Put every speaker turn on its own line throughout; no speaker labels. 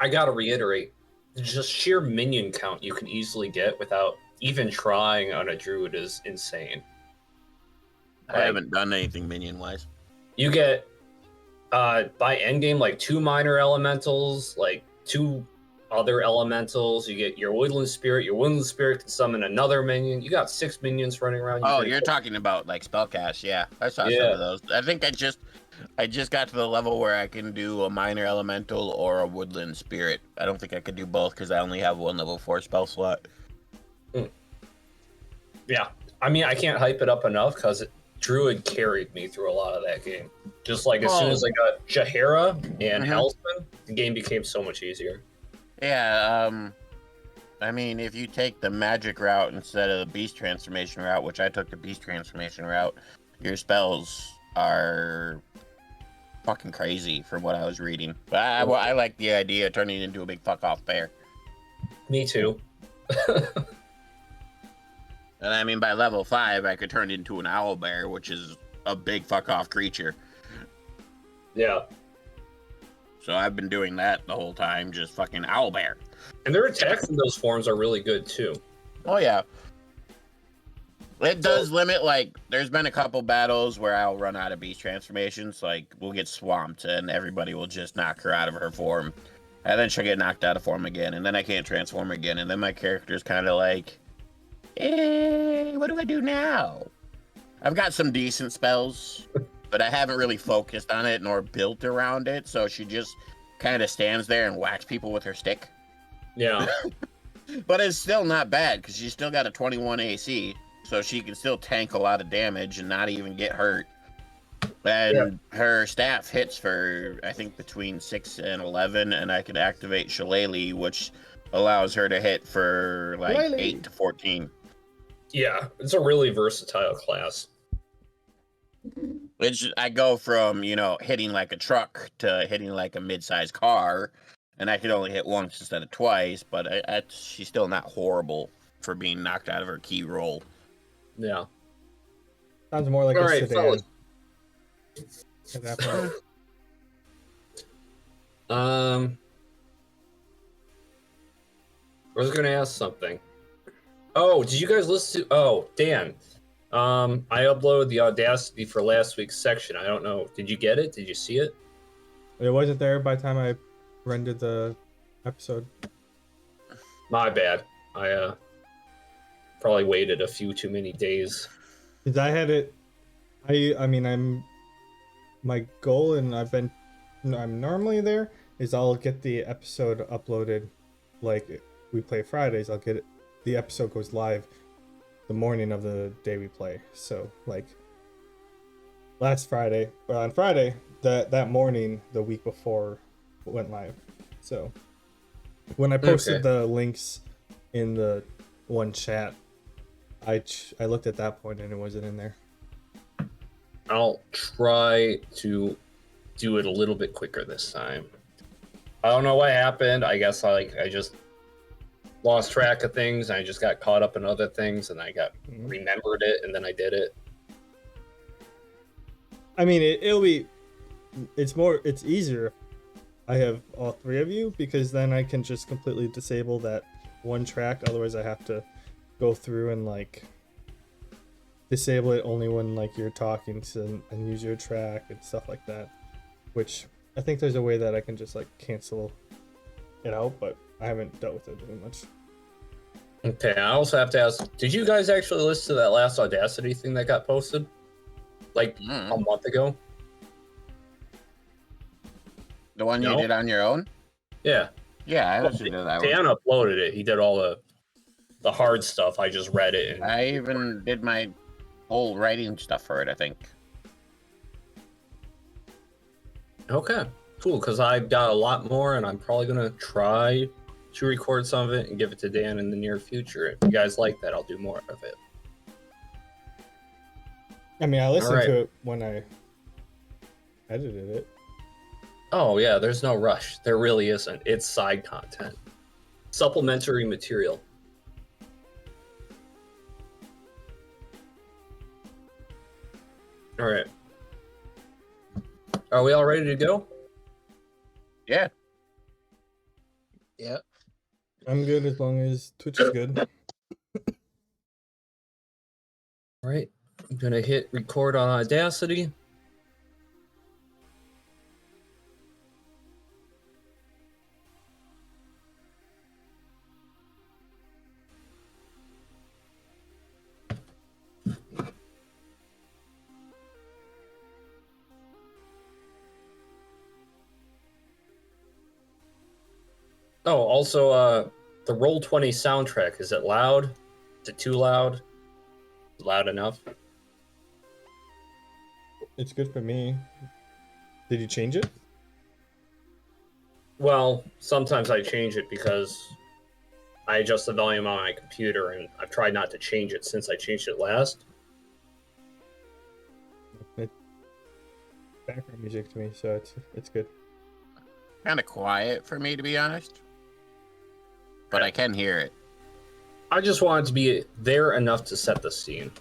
I gotta reiterate, just sheer minion count you can easily get without even trying on a druid is insane.
I haven't done anything minion wise.
You get by endgame like 2 minor elementals, like 2 other elementals. You get your woodland spirit. Your woodland spirit can summon another minion. You got 6 minions running around.
Oh, you're talking about like spellcast. Yeah, I saw some of those. I think I just got to the level where I can do a minor elemental or a woodland spirit. I don't think I could do both because I only have one level 4 spell slot.
Yeah, I mean, I can't hype it up enough because Druid carried me through a lot of that game. Just like as soon as I got Jahara and Hellsman, the game became so much easier.
Yeah, I mean, if you take the magic route instead of the beast transformation route, which I took the beast transformation route, your spells are fucking crazy from what I was reading. But I like the idea of turning it into a big fuck off bear.
Me too.
And I mean, by level 5, I could turn it into an owl bear, which is a big fuck off creature.
Yeah.
So I've been doing that the whole time, just fucking owl bear.
And their attacks in those forms are really good too.
Oh yeah. It does limit, like, there's been a couple battles where I'll run out of beast transformations, like, we'll get swamped and everybody will just knock her out of her form. And then she'll get knocked out of form again, and then I can't transform again, and then my character's kind of like, what do I do now? I've got some decent spells, but I haven't really focused on it nor built around it, so she just kind of stands there and whacks people with her stick.
Yeah.
But it's still not bad, because she's still got a 21 AC, so she can still tank a lot of damage and not even get hurt. And her staff hits for, I think, between 6 and 11, and I can activate Shillelagh, which allows her to hit for, like, 8 to 14.
Yeah, it's a really versatile class.
I go from, hitting like a truck to hitting like a mid-sized car, and I could only hit once instead of twice, but she's still not horrible for being knocked out of her key roll.
Yeah.
Sounds more like a sedan. At that point.
I was gonna ask something. Oh, did you guys listen to? Oh, Dan. I uploaded the Audacity for last week's section. I don't know. Did you get it? Did you see it?
It wasn't there by the time I rendered the episode.
My bad. I probably waited a few too many days.
Cause I had it. I mean, my goal, and I'm normally there, is I'll get the episode uploaded, like we play Fridays. I'll get it. The episode goes live the morning of the day we play. So like last Friday, or on Friday, that morning, the week before, it went live. So when I posted the links in the one chat, I looked at that point and it wasn't in there.
I'll try to do it a little bit quicker this time. I don't know what happened. I guess I just lost track of things, and I just got caught up in other things, and I remembered it, and then I did it.
I mean, it's easier. I have all 3 of you, because then I can just completely disable that one track. Otherwise, I have to go through and like disable it only when like you're talking and use your track and stuff like that. Which I think there's a way that I can just like cancel it out, but I haven't dealt with it very much.
Okay, I also have to ask, did you guys actually listen to that last Audacity thing that got posted? Like a month ago?
The one you did on your own?
Yeah.
Yeah, I listened to that one.
Dan uploaded it. He did all the hard stuff. I just read it.
I even did my whole writing stuff for it, I think.
Okay, cool, because I've got a lot more, and I'm probably going to try to record some of it and give it to Dan in the near future. If you guys like that, I'll do more of it.
I mean, I listened to it when I edited it.
Oh, yeah, there's no rush. There really isn't. It's side content. Supplementary material. All right. Are we all ready to go?
Yeah. Yeah.
I'm good as long as Twitch is good.
All right, I'm gonna hit record on Audacity. Oh, also, the Roll20 soundtrack, is it loud? Is it too loud? Loud enough?
It's good for me. Did you change it?
Well, sometimes I change it because I adjust the volume on my computer, and I've tried not to change it since I changed it last.
It's background music to me, so it's good.
Kind of quiet for me, to be honest. But I can hear it.
I just want it to be there enough to set the scene.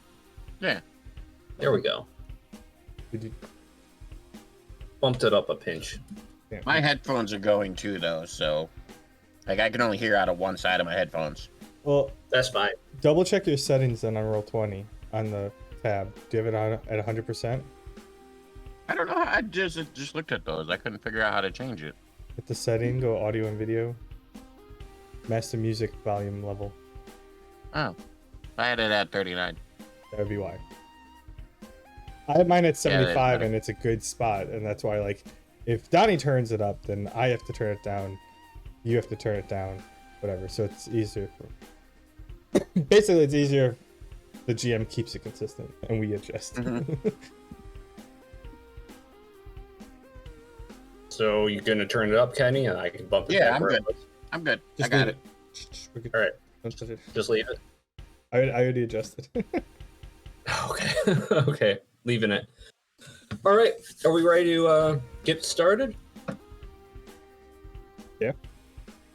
Yeah.
There we go.
Did you?
Bumped it up a pinch.
Yeah.
My headphones are going too, though, so like I can only hear out of one side of my headphones.
Well,
That's fine.
double check your settings then on Roll20 on the tab. Do you have it on at 100%?
I don't know. I just looked at those. I couldn't figure out how to change it.
Hit the setting, go audio and video. Master music volume level.
Oh, I had it at 39.
That would be why. I have mine at 75
better.
and it's a good spot, and that's why, like, if Donnie turns it up, then I have to turn it down. You have to turn it down, whatever. So it's easier for. Basically, it's easier. The GM keeps it consistent, and we adjust.
Mhm.
So you're gonna turn it up, Kenny, and I can bump it
Yeah,
back
I'm
where
good.
it was?
I'm good. I
Just
got
leave
it.
Shh, we're good.
All right,
Don't touch it.
just leave it.
I already adjusted.
Okay, okay, leaving it. All right, are we ready to get started?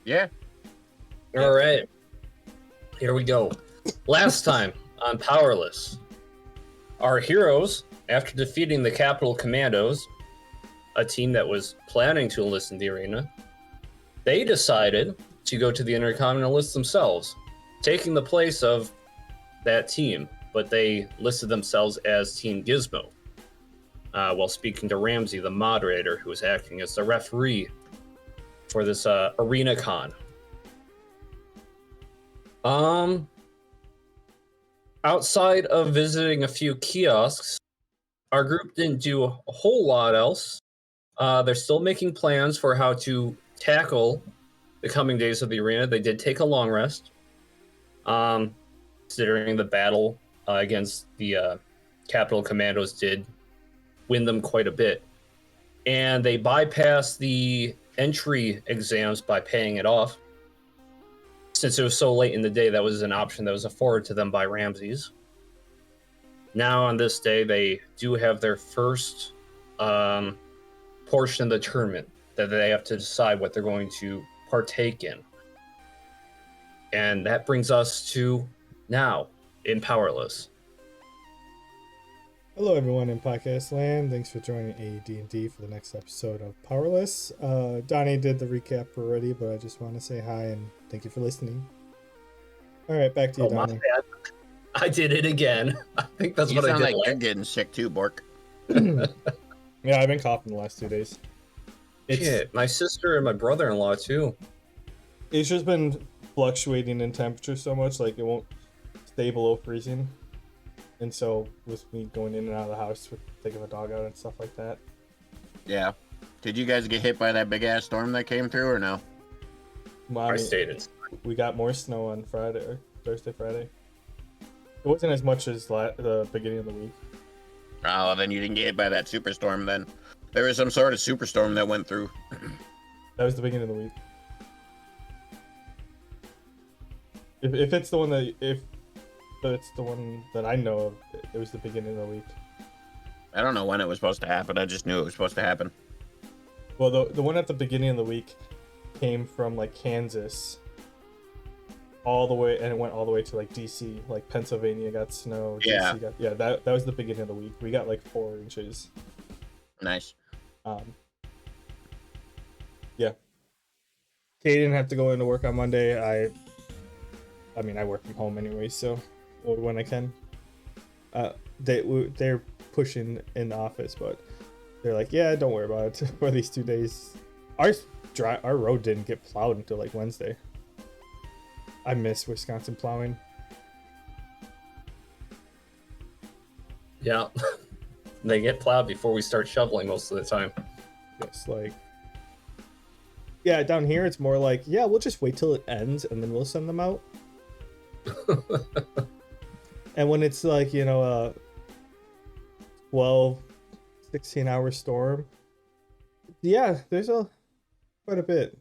Yeah.
All right, here we go. Last time on Powerless, our heroes, after defeating the Capital Commandos, a team that was planning to enlist in the arena, they decided to go to the Intercontinentalists themselves, taking the place of that team, but they listed themselves as Team Gizmo, while speaking to Ramsey, the moderator, who was acting as the referee for this arena con. Outside of visiting a few kiosks, our group didn't do a whole lot else. They're still making plans for how to tackle the coming days of the arena. They did take a long rest, considering the battle against the Capital Commandos did win them quite a bit. And they bypassed the entry exams by paying it off. Since it was so late in the day, that was an option that was afforded to them by Ramses. Now on this day, they do have their first portion of the tournament that they have to decide what they're going to partake in. And that brings us to now in Powerless.
Hello, everyone in podcast land. Thanks for joining AD&D for the next episode of Powerless. Donnie did the recap already, but I just want to say hi and thank you for listening. All right, back to you,
My
Donnie.
bad. I did it again. I think that's
You
what I
sound
did
like
last.
you're getting sick too, Bork.
Yeah, I've been coughing the last 2 days.
Shit, my sister and my brother-in-law too.
It's just been fluctuating in temperature so much, like it won't stay below freezing. And so with me going in and out of the house with taking the dog out and stuff like that.
Yeah. Did you guys get hit by that big ass storm that came through or no?
Well,
I
mean,
stayed in.
we got more snow on Friday, or Thursday, Friday. It wasn't as much as the beginning of the week.
Oh, then you didn't get hit by that superstorm then. There was some sort of superstorm that went through.
That was the beginning of the week. If it's the one that it's the one that I know of, it was the beginning of the week.
I don't know when it was supposed to happen. I just knew it was supposed to happen.
Well, the one at the beginning of the week came from like Kansas all the way, and it went all the way to like DC. Like Pennsylvania got snow.
Yeah.
DC got, that was the beginning of the week. We got like 4 inches.
Nice.
Yeah. Kay didn't have to go into work on Monday. I mean, I work from home anyway, so or when I can. They're pushing in the office, but they're like, yeah, don't worry about it for these 2 days. Our road didn't get plowed until like Wednesday. I miss Wisconsin plowing.
Yeah. They get plowed before we start shoveling most of the time.
It's like, yeah, down here it's more like, yeah, we'll just wait till it ends and then we'll send them out. And when it's like, you know, a 12, 16-hour storm, yeah, there's quite a bit.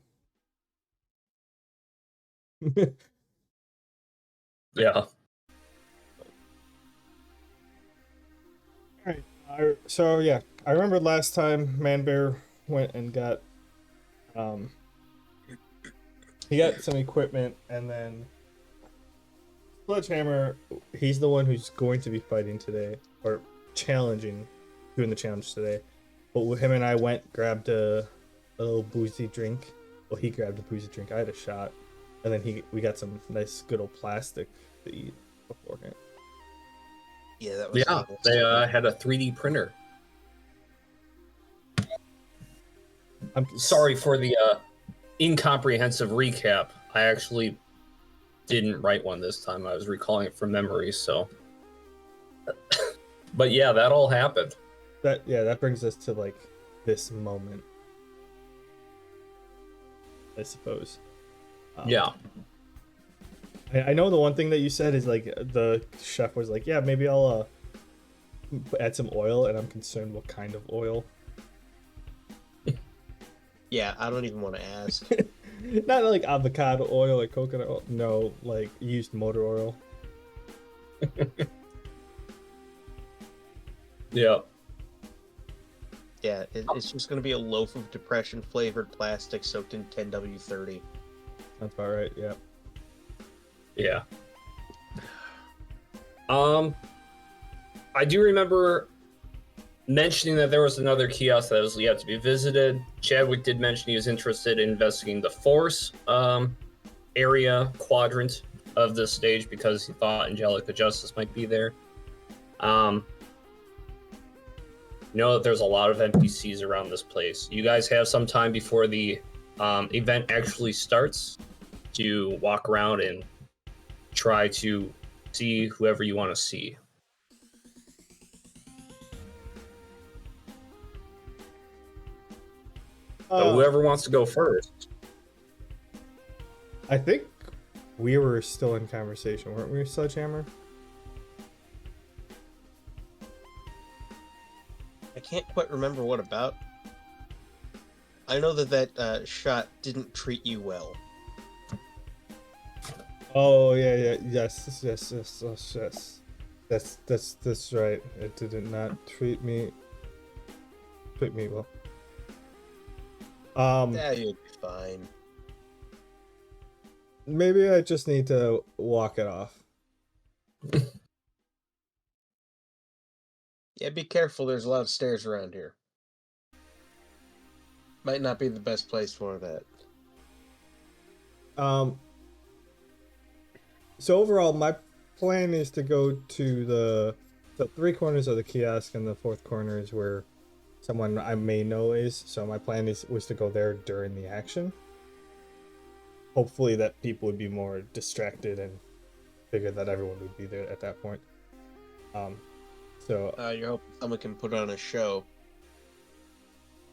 Yeah.
Alright, so yeah, I remember last time Man Bear went and got he got some equipment, and then Sledgehammer, he's the one who's going to be fighting today, or doing the challenge today. But with him and I grabbed a little boozy drink. Well, he grabbed a boozy drink. I had a shot, and then we got some nice good old plastic to eat beforehand.
Yeah, that was.
Yeah, they had a 3D printer.
I'm
Sorry for the incomprehensive recap. I actually didn't write one this time. I was recalling it from memory, so. But yeah, that all happened.
That brings us to like this moment, I suppose.
Yeah.
I know the one thing that you said is like the chef was like, yeah, maybe I'll add some oil, and I'm concerned what kind of oil.
Yeah, I don't even want to ask.
Not like avocado oil or coconut oil. No, like used motor oil.
Yeah.
Yeah, it's just going to be a loaf of depression flavored plastic soaked in 10W30.
That's about right. Yeah.
Yeah. I do remember mentioning that there was another kiosk that was yet to be visited. Chadwick did mention he was interested in investigating the Force area quadrant of this stage because he thought Angelica Justice might be there. Know that there's a lot of NPCs around this place. You guys have some time before the event actually starts to walk around and try to see whoever you want to see. So whoever wants to go first.
I think we were still in conversation, weren't we, Sledgehammer?
I can't quite remember what about. I know that shot didn't treat you well.
Oh yeah, yes. That's right. It did not treat me well.
Yeah, you'll be fine.
Maybe I just need to walk it off.
Yeah, be careful. There's a lot of stairs around here. Might not be the best place for that.
So overall, my plan is to go to the three corners of the kiosk, and the fourth corner is where someone I may know is. So my plan was to go there during the action. Hopefully that people would be more distracted and figure that everyone would be there at that point. So
you're hoping someone can put on a show.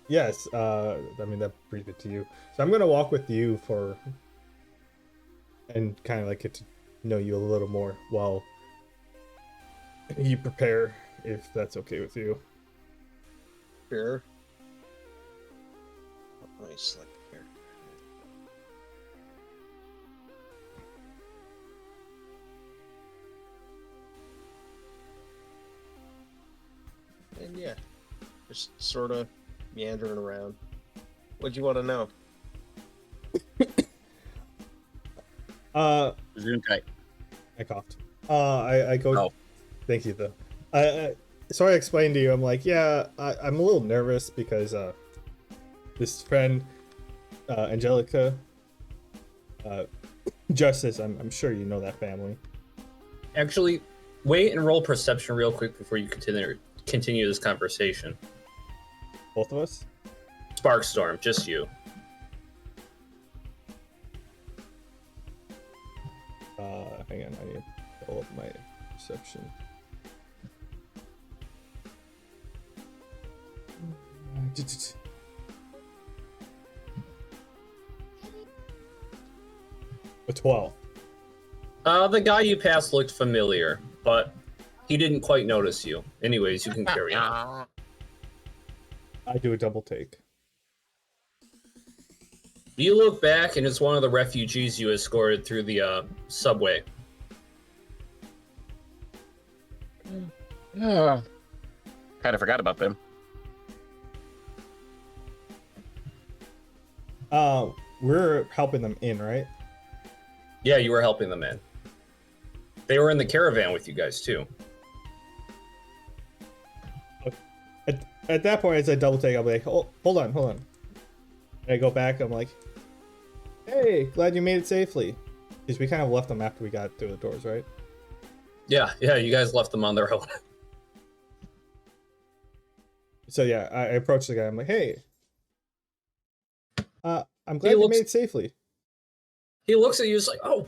yes, I mean that brings it to you. So I'm gonna walk with you and kind of like get to know you a little more while you prepare, if that's okay with you.
Sure. Let me select the character. And yeah, just sort of meandering around. What'd you want to know?
Zoom tight.
I coughed. I go.
Oh.
Thank you though. So I explained to you. I'm like, yeah, I'm a little nervous because this friend, Angelica, Justice, I'm sure you know that family.
Actually, wait and roll perception real quick before you continue this conversation.
Both of us?
Sparkstorm, just you.
Hang on, I need to pull up my perception. A 12.
The guy you passed looked familiar, but he didn't quite notice you. Anyways, you can carry on.
I do a double take.
You look back, and it's one of the refugees you escorted through the subway.
Kind of forgot about them.
We're helping them in, right?
Yeah, you were helping them in. They were in the caravan with you guys, too.
At that point, as I double take, I'll be like, oh, hold on. And I go back, I'm like, hey, glad you made it safely. Because we kind of left them after we got through the doors, right?
Yeah, you guys left them on their own.
So yeah, I approach the guy, I'm like, hey, I'm glad you made it safely.
He looks at you, he's like, oh,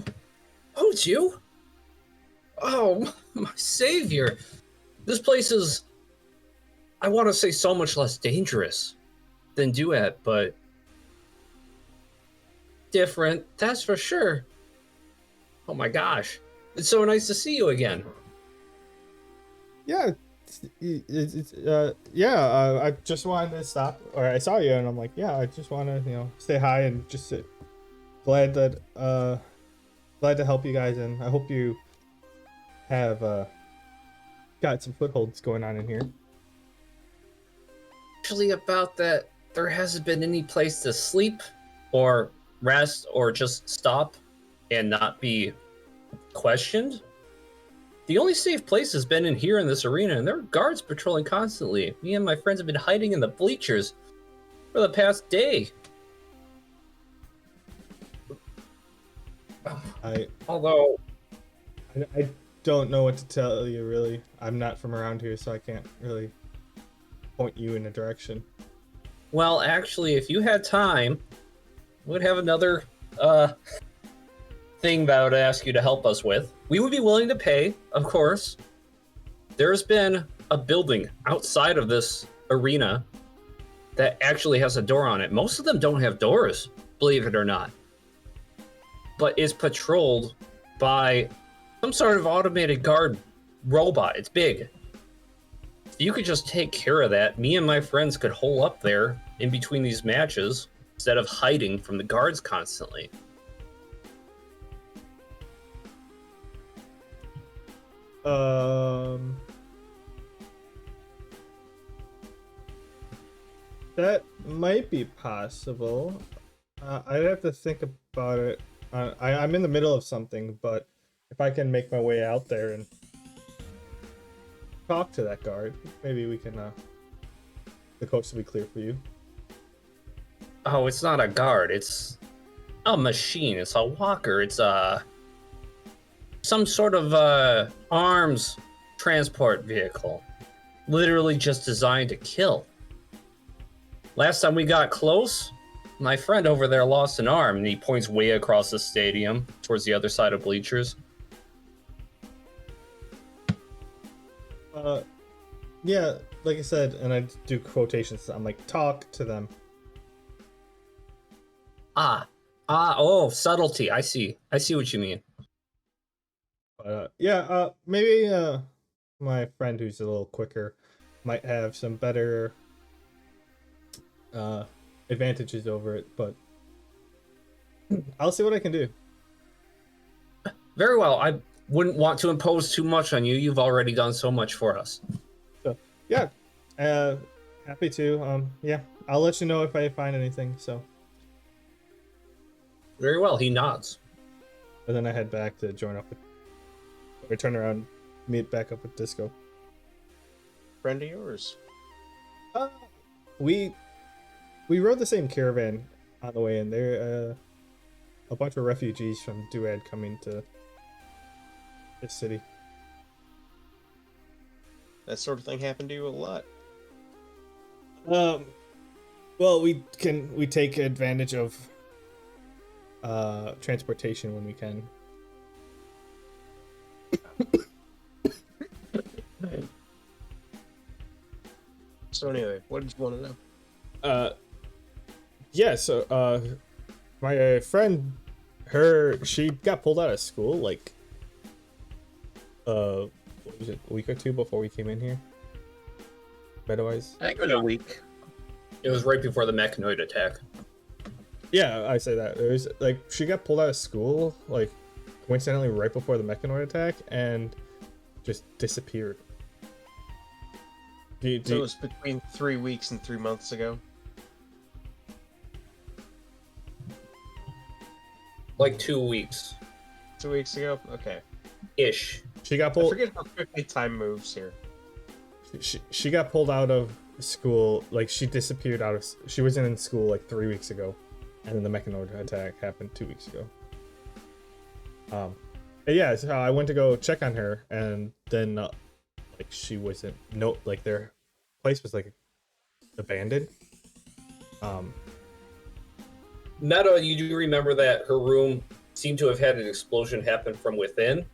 it's you? Oh, my savior. This place is, I want to say, so much less dangerous than Duet, but different, that's for sure. Oh my gosh. It's so nice to see you again.
Yeah, I just wanted to stop, or I saw you, and I'm like, yeah, I just want to, say hi and just glad to help you guys, and I hope you have got some footholds going on in here.
Actually, about that, there hasn't been any place to sleep or rest or just stop and not be questioned. The only safe place has been in here in this arena, and there are guards patrolling constantly. Me and my friends have been hiding in the bleachers for the past day. I
don't know what to tell you, really. I'm not from around here, so I can't really point you in a direction.
Well, actually, if you had time, we'd have another thing that I would ask you to help us with. We would be willing to pay, of course. There's been a building outside of this arena that actually has a door on it. Most of them don't have doors, believe it or not, but is patrolled by some sort of automated guard robot. It's big. If you could just take care of that, me and my friends could hole up there in between these matches instead of hiding from the guards constantly.
That might be possible. I'd have to think about it. I'm in the middle of something, but if I can make my way out there and talk to that guard, maybe we can, the coast will be clear for you.
Oh, it's not a guard. It's a machine. It's a walker. It's some sort of arms transport vehicle. Literally just designed to kill. Last time we got close, my friend over there lost an arm, and he points way across the stadium towards the other side of bleachers.
Yeah, like I said, and I do quotations. I'm like, talk to them.
Oh, subtlety. I see what you mean.
Maybe my friend who's a little quicker might have some better advantages over it, but I'll see what I can do.
Very well. I wouldn't want to impose too much on you. You've already done so much for us.
So, yeah, happy to. I'll let you know if I find anything. So,
very well. He nods.
And then I head back to join up with. We turn around, meet back up with Disco.
Friend of yours?
We rode the same caravan on the way in there. a bunch of refugees from Duad coming to this city.
That sort of thing happened to you a lot.
Well, we take advantage of transportation when we can.
So anyway, what did you want to know?
Yeah, so my friend, she got pulled out of school like what was it, a week or two before we came in here? Meadowise?
I think it was a week.
It was right before the mechanoid attack.
Yeah, I say that. It was like she got pulled out of school like coincidentally right before the mechanoid attack and just disappeared.
So it was between 3 weeks and 3 months ago?
Like 2 weeks.
2 weeks ago? Okay.
Ish.
She got
I
pulled.
forget how quickly time moves here.
She got pulled out of school. Like she disappeared out of. She wasn't in school like 3 weeks ago, and then the mechanoid attack happened 2 weeks ago. Yeah, so I went to go check on her, and then like she wasn't. No, like their place was like abandoned.
Netta, you do remember that her room seemed to have had an explosion happen from within?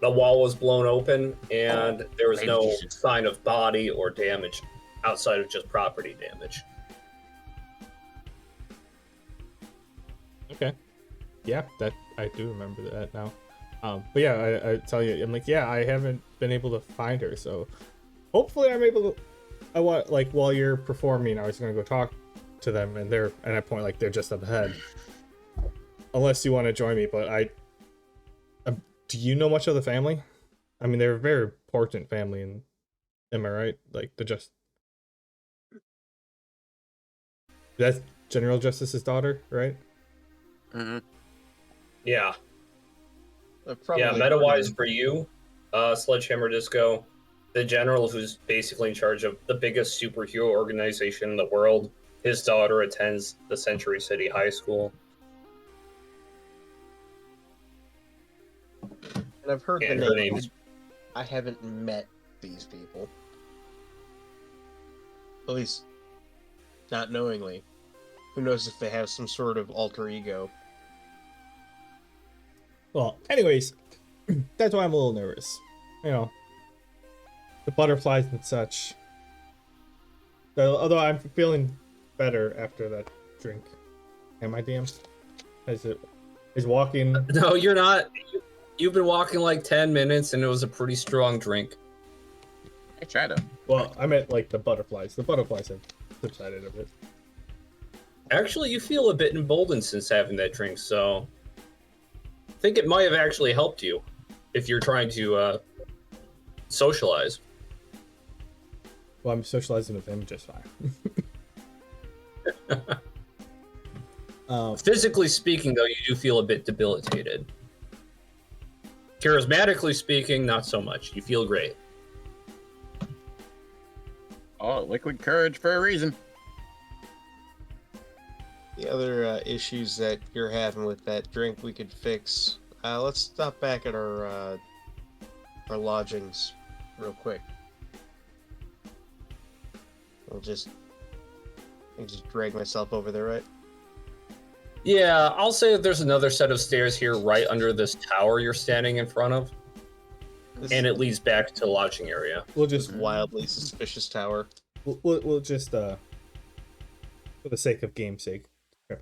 The wall was blown open, and there was no sign of body or damage outside of just property damage.
Okay. Yeah, that I do remember that now. But yeah, I tell you, I'm like, yeah, I haven't been able to find her, so hopefully I'm able to. I want like while you're performing, I was gonna go talk to them, and they're at a point like they're just up ahead. Unless you want to join me, but do you know much of the family? I mean, they're a very important family, and am I right? Like that's General Justice's daughter, right?
Mm-hmm.
Yeah.
Probably
Yeah, meta-wise for you, Sledgehammer Disco, the general who's basically in charge of the biggest superhero organization in the world, his daughter attends the Century City High School.
And I've heard
And
the
her
name.
name's...
I haven't met these people. At least, not knowingly. Who knows if they have some sort of alter ego.
Well, anyways, that's why I'm a little nervous. You know, the butterflies and such. Although I'm feeling better after that drink. Am I, DM? Is walking...
No, you're not. You've been walking like 10 minutes, and it was a pretty strong drink.
I try to.
Well, I meant like the butterflies. The butterflies have subsided a bit.
Actually, you feel a bit emboldened since having that drink, so I think it might have actually helped you if you're trying to socialize.
Well, I'm socializing with him just fine.
Physically speaking, though, you do feel a bit debilitated. Charismatically speaking, not so much. You feel great.
Oh, liquid courage for a reason.
The other issues that you're having with that drink we could fix. Let's stop back at our lodgings real quick. I can just drag myself over there, right?
Yeah, I'll say that there's another set of stairs here right under this tower you're standing in front of, and it leads back to the lodging area.
We'll
This
just
wildly suspicious tower.
we'll just for the sake of game's sake,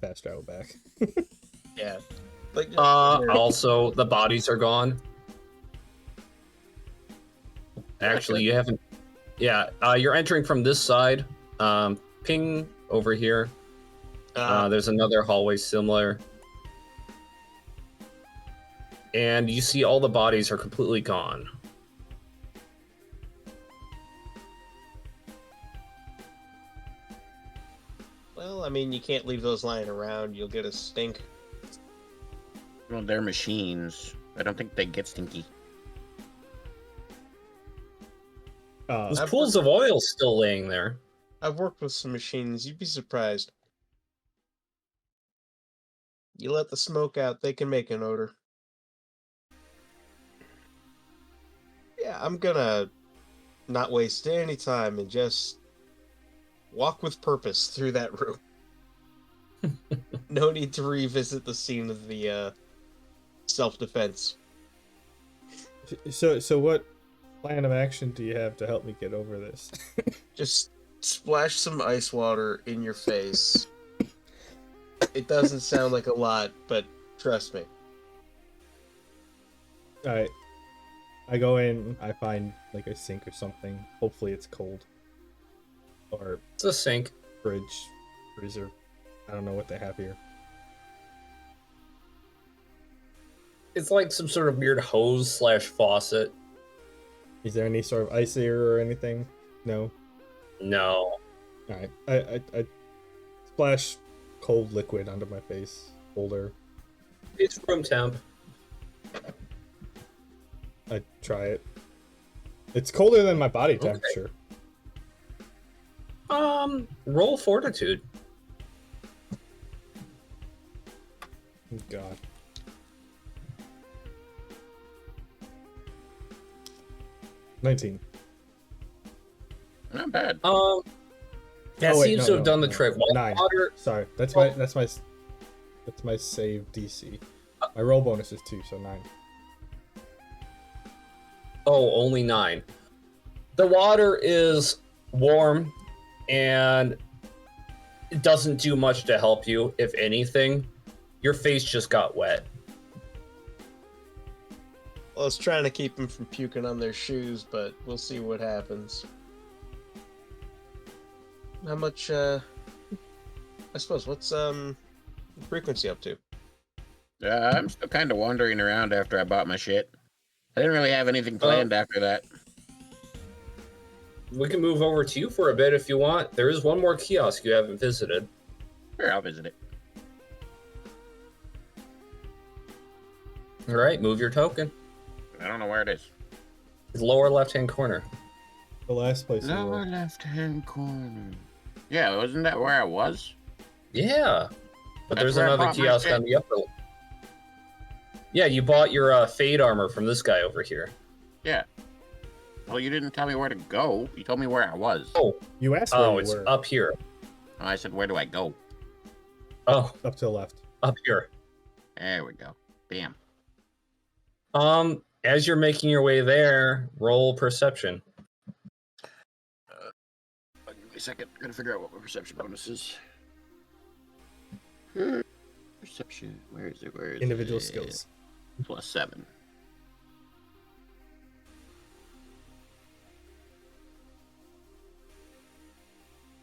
fast travel back.
Yeah. Like,
Also, the bodies are gone. Actually, you haven't. Yeah, you're entering from this side. Ping over here. There's another hallway similar. And you see all the bodies are completely gone.
well, I mean, you can't leave those lying around. You'll get a stink.
Well, they're machines. I don't think they get stinky.
There's pools of oil still laying there.
I've worked with some machines. You'd be surprised. You let the smoke out, they can make an odor. Yeah, I'm gonna not waste any time and just walk with purpose through that room. No need to revisit the scene of the self-defense.
So what plan of action do you have to help me get over this?
Just splash some ice water in your face. It doesn't sound like a lot, but trust me.
Alright. I go in, I find like a sink or something. Hopefully it's cold. Or
It's a sink.
fridge, freezer. I don't know what they have here.
It's like some sort of weird hose / faucet.
Is there any sort of icer or anything? No?
No.
Alright. I splash cold liquid onto my face. Colder.
It's room temp.
I try it. It's colder than my body temperature.
Roll fortitude.
God. $19.
Not bad.
That
Oh, wait,
seems
no,
to have
no,
done the
no.
trick.
9.
Water.
Sorry, that's my save DC. My roll bonus is 2, so 9.
Oh, only 9. The water is warm, and it doesn't do much to help you. If anything, your face just got wet.
Well, I was trying to keep them from puking on their shoes, but we'll see what happens. How much, I suppose, what's, frequency up to?
I'm still kind of wandering around after I bought my shit. I didn't really have anything planned after that.
We can move over to you for a bit if you want. There is one more kiosk you haven't visited.
Sure, I'll visit it.
All right, move your token.
I don't know where it is.
It's lower left-hand corner.
The last place we
Lower
were.
left-hand corner. Yeah, wasn't that where I was?
Yeah, but
That's
there's
where I
another
bought my
kiosk
shit.
on the upper. Yeah, you bought your fade armor from this guy over here.
Yeah. Well, you didn't tell me where to go. You told me where I was.
Oh,
You asked where
oh,
you
it's
were.
up here.
I said, where do I go?
Oh,
Up to the left.
up here.
There we go. Bam.
As you're making your way there, roll perception.
Give me a second. Gotta figure out what my perception bonus is. Perception. Where is it? Where is
Individual
it?
skills.
+7.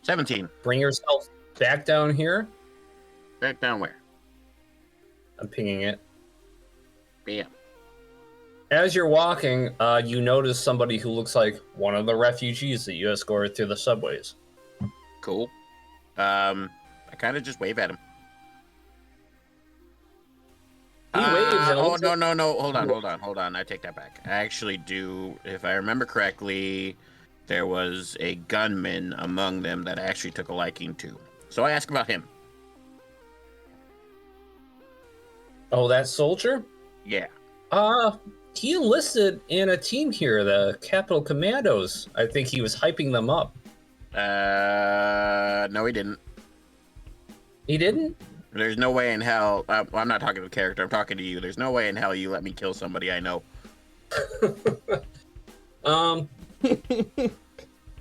$17.
Bring yourself back down here.
Back down where?
I'm pinging it.
Bam.
As you're walking, you notice somebody who looks like one of the refugees that you escorted through the subways.
Cool. I kind of just wave at him.
He waves and it
Oh,
looks
no,
like-
no, no. Hold on. I take that back. I actually do. If I remember correctly, there was a gunman among them that I actually took a liking to. So I ask about him.
Oh, that soldier?
Yeah.
He enlisted in a team here, the Capital Commandos. I think he was hyping them up.
No, he didn't.
He didn't?
There's no way in hell. I'm not talking to the character. I'm talking to you. There's no way in hell you let me kill somebody I know.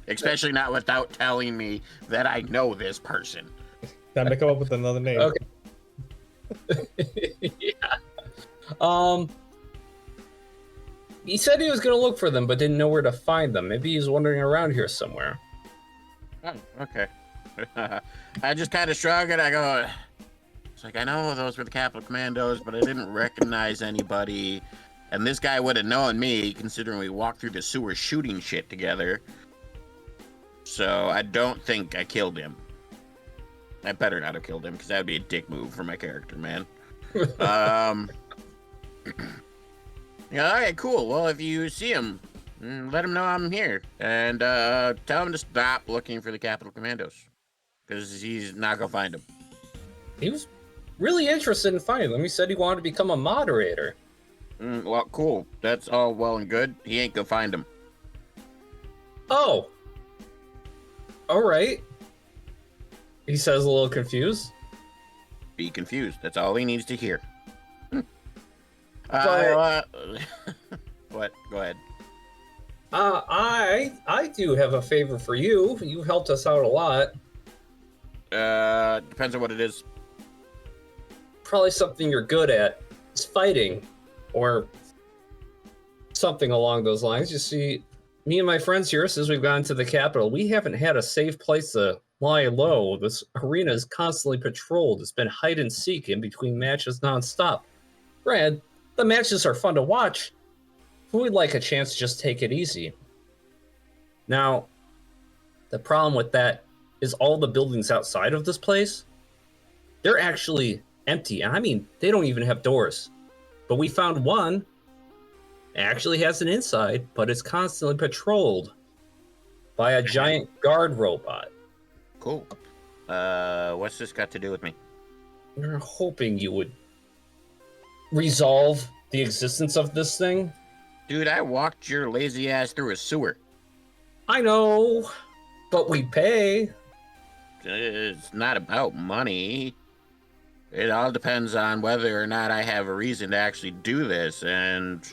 Especially not without telling me that I know this person.
Time to come up with another name.
Okay. Yeah. He said he was gonna look for them, but didn't know where to find them. Maybe he's wandering around here somewhere.
Oh, okay. I just kind of shrug and I go, it's like, I know those were the Capital Commandos, but I didn't recognize anybody. And this guy would have known me, considering we walked through the sewer shooting shit together. So I don't think I killed him. I better not have killed him, because that would be a dick move for my character, man. Yeah, all right, cool. Well, if you see him, let him know I'm here. And tell him to stop looking for the Capital Commandos. Because he's not going to find them.
He was really interested in finding them. He said he wanted to become a moderator.
Well, cool. That's all well and good. He ain't gonna find them.
Oh. All right. He says a little confused.
Be confused. That's all he needs to hear.
But-
What? Go ahead.
I do have a favor for you. You helped us out a lot.
Depends on what it is.
Probably something you're good at. It's fighting. Or something along those lines. You see, me and my friends here, since we've gone to the capital, we haven't had a safe place to lie low. This arena is constantly patrolled. It's been hide and seek in between matches nonstop. Brad, the matches are fun to watch. Who would like a chance to just take it easy? Now, the problem with that is all the buildings outside of this place, they're actually empty. I mean, they don't even have doors. But we found one. It actually has an inside, but it's constantly patrolled by a giant guard robot.
Cool. What's this got to do with me?
We're hoping you would resolve the existence of this thing.
Dude, I walked your lazy ass through a sewer.
I know, but we pay.
It's not about money. It all depends on whether or not I have a reason to actually do this, and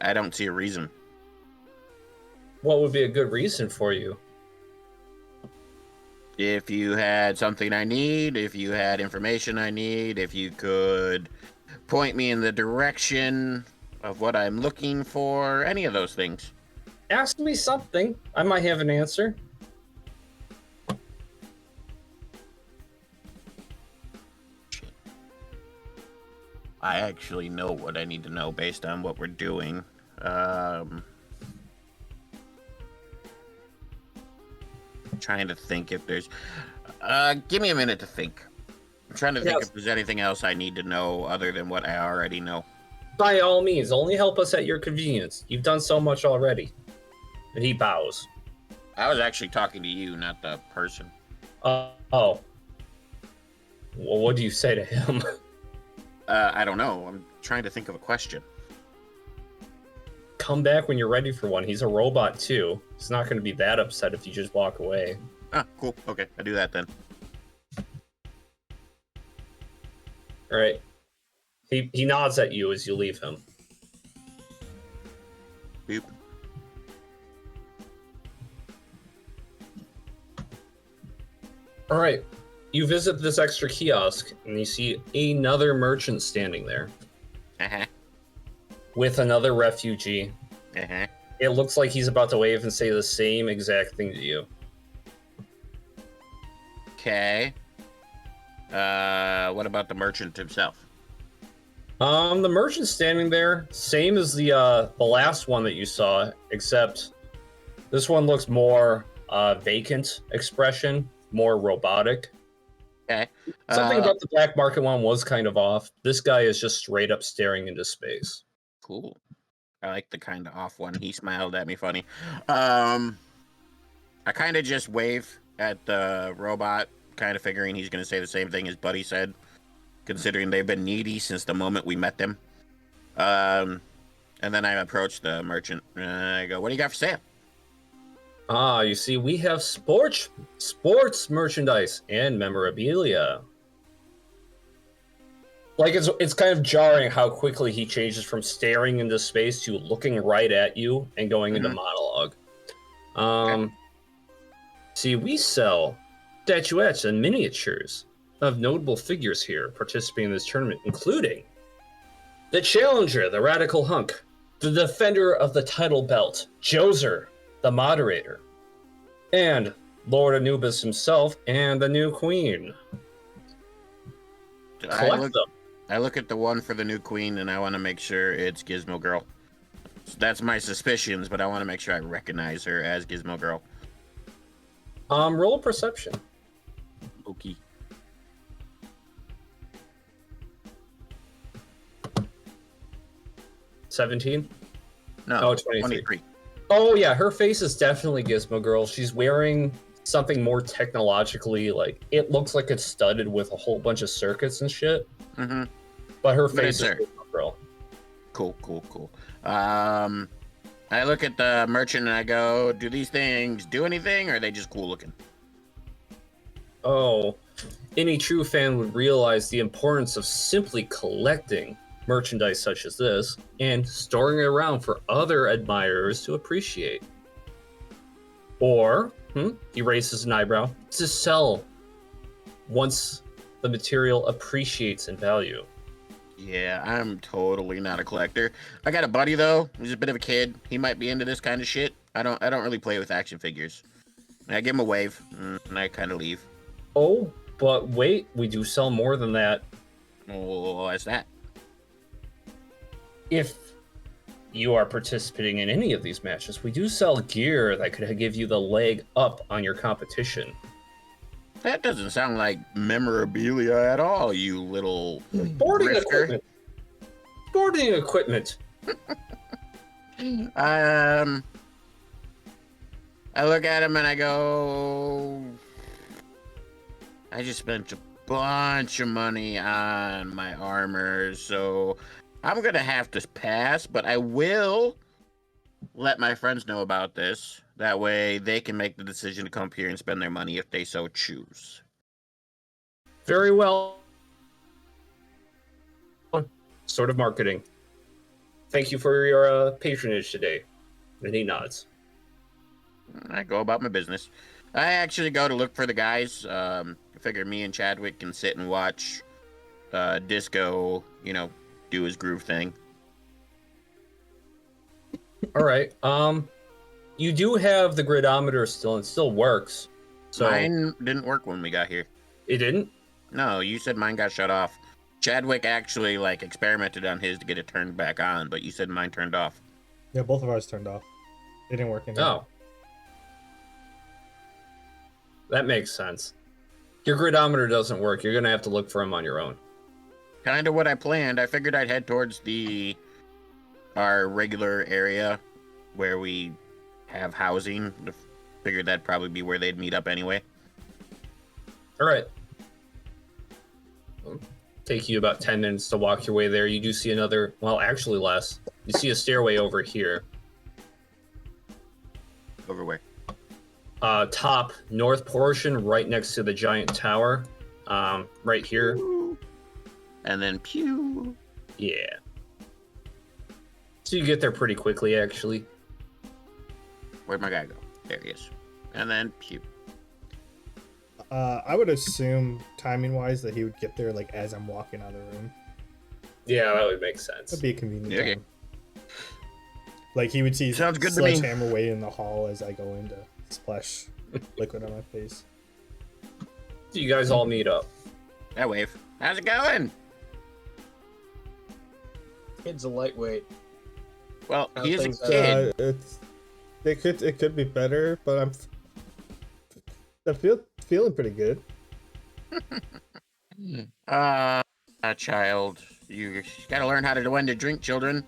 I don't see a reason.
What would be a good reason for you?
If you had something I need, if you had information I need, if you could point me in the direction of what I'm looking for, any of those things.
Ask me something. I might have an answer.
I actually know what I need to know based on what we're doing. Trying to think if there's... give me a minute to think. I'm trying to think
Yes.
if there's anything else I need to know other than what I already know.
By all means, only help us at your convenience. You've done so much already. And he bows.
I was actually talking to you, not the person.
Oh. Well, what do you say to him?
I don't know. I'm trying to think of a question.
Come back when you're ready for one. He's a robot, too. He's not going to be that upset if you just walk away.
Ah, cool. Okay, I do that then.
All right. He nods at you as you leave him.
Boop.
All right. You visit this extra kiosk, and you see another merchant standing there
Uh-huh.
with another refugee.
Uh-huh.
It looks like he's about to wave and say the same exact thing to you.
Okay. What about the merchant himself?
The merchant's standing there, same as the last one that you saw, except this one looks more vacant expression, more robotic.
Okay.
Something about the black market one was kind of off. This guy is just straight up staring into space.
Cool. I like the kind of off one. He smiled at me funny. I kind of just wave at the robot, kind of figuring he's going to say the same thing his buddy said, considering they've been needy since the moment we met them. And then I approach the merchant. I go, what do you got for sale?
Ah, you see, we have sports merchandise and memorabilia. Like, it's kind of jarring how quickly he changes from staring into space to looking right at you and going into monologue. See, we sell statuettes and miniatures of notable figures here participating in this tournament, including the challenger, the radical hunk, the defender of the title belt, Joser, the moderator, and Lord Anubis himself and the new queen. Collect them.
I look at the one for the new queen, and I want to make sure it's Gizmo Girl. That's my suspicions, but I want to make sure I recognize her as Gizmo Girl.
Roll a perception.
Okay.
$17?
No,
Oh, 23.
23.
Oh, yeah, her face is definitely Gizmo Girl. She's wearing something more technologically, like, it looks like it's studded with a whole bunch of circuits and shit,
Mm-hmm.
but her
But
face
it's
is
her.
girl.
Cool. I look at the merchant and I go, do these things do anything, or are they just cool looking?
Oh, any true fan would realize the importance of simply collecting merchandise such as this and storing it around for other admirers to appreciate. Or, he raises an eyebrow, to sell once the material appreciates in value.
Yeah, I'm totally not a collector. I got a buddy though. He's a bit of a kid. He might be into this kind of shit. I don't really play with action figures. I give him a wave and I kind of leave.
Oh, but wait, we do sell more than that.
Oh, what's that?
If you are participating in any of these matches, we do sell gear that could give you the leg up on your competition.
That doesn't sound like memorabilia at all, you little
Sporting
grifter.
equipment. Sporting equipment.
I look at him and I go, I just spent a bunch of money on my armor, so I'm gonna have to pass, but I will let my friends know about this. That way they can make the decision to come up here and spend their money if they so choose.
Very well. Sort of marketing. Thank you for your patronage today. And he nods.
I go about my business. I actually go to look for the guys. I figure me and Chadwick can sit and watch Disco, do his groove thing.
All right. You do have the gridometer still, and it still works. So
Mine didn't work when we got here.
it didn't?
No, you said mine got shut off. Chadwick actually experimented on his to get it turned back on, but you said mine turned off.
Yeah, both of ours turned off. They didn't work in here.
Oh. That makes sense. Your gridometer doesn't work. You're going to have to look for him on your own.
Kind of what I planned. I figured I'd head towards our regular area where we have housing. Figured that'd probably be where they'd meet up anyway.
All right. Take you about 10 minutes to walk your way there. You do see another, well, actually less. You see a stairway over here.
Over where?
Top north portion, right next to the giant tower. Right here.
And then pew.
Yeah. So you get there pretty quickly, actually.
Where'd my guy go? There he is. And then pew.
I would assume timing-wise that he would get there as I'm walking out of the room.
Yeah, that would make sense.
That'd be a convenient
Okay.
time. He would see
Sounds good to me.
Sledgehammer waiting in the hall as I go in to splash liquid on my face.
So you guys all meet up.
That wave. How's it going?
Kid's a lightweight.
Well,
How's
he is a
things
kid.
It could be better, but I'm feeling pretty good.
Child, you gotta learn how to when to drink, children.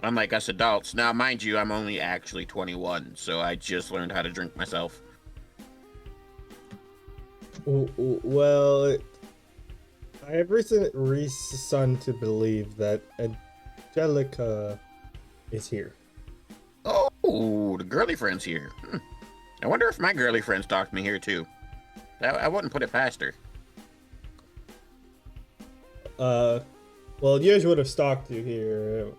Unlike us adults. Now, mind you, I'm only actually 21, so I just learned how to drink myself.
Well, I have reason to believe that Angelica is here.
Oh, the girly friend's here. I wonder if my girly friend stalked me here too. I wouldn't put it past her.
Well, yours would have stalked you here.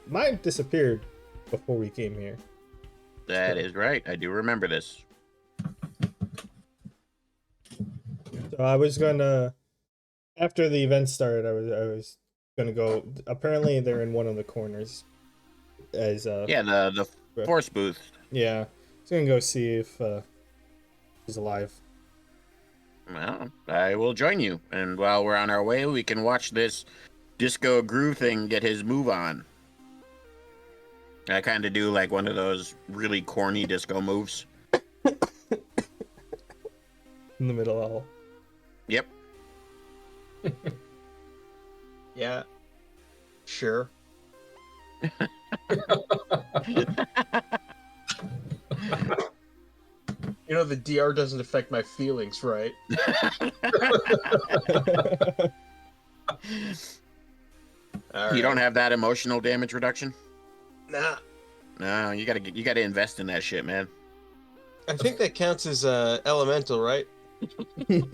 Mine disappeared before we came here.
That is right. I do remember this.
So I was gonna, after the event started, I was gonna go. Apparently, they're in one of the corners.
Yeah, the force booth.
Yeah, I was gonna go see if he's alive.
Well, I will join you, and while we're on our way, we can watch this disco groove thing get his move on. I kind of do one of those really corny disco moves.
In the middle of the hall.
Yep.
Yeah. Sure. You know, the DR doesn't affect my feelings, right? All
You don't
right.
have that emotional damage reduction?
Nah.
No, you gotta invest in that shit, man.
I think that counts as elemental, right?
Yeah,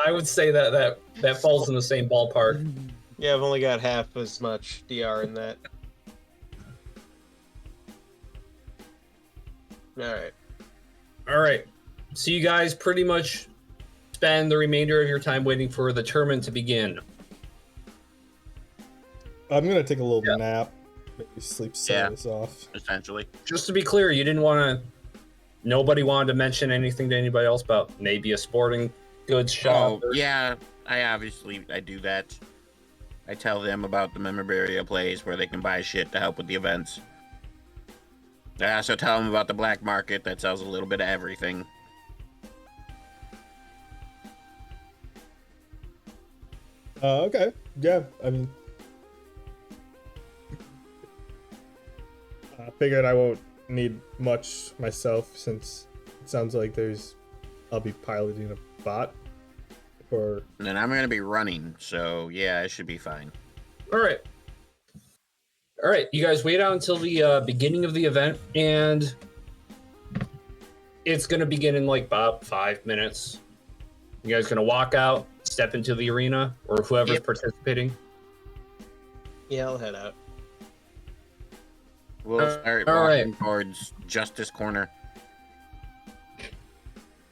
I would say that falls in the same ballpark.
Yeah, I've only got half as much DR in that. All right.
All right. So you guys pretty much spend the remainder of your time waiting for the tournament to begin.
I'm gonna take a little
Yeah.
nap. Maybe sleep some
Yeah.
of this off.
Essentially.
Just to be clear, you didn't want to. Nobody wanted to mention anything to anybody else about maybe a sporting goods shop.
Oh, yeah. I do that. I tell them about the memorabilia place where they can buy shit to help with the events. I also tell them about the black market that sells a little bit of everything.
Okay. Yeah. I mean, I figured I won't need much myself since it sounds like I'll be piloting a bot. Or
And then I'm gonna be running, so yeah, it should be fine.
All right. All right. You guys wait out until the beginning of the event, and it's going to begin in like about 5 minutes. You guys going to walk out, step into the arena, or whoever's
Yep.
participating?
Yeah, I'll head out.
We'll start
all
walking towards Justice Corner.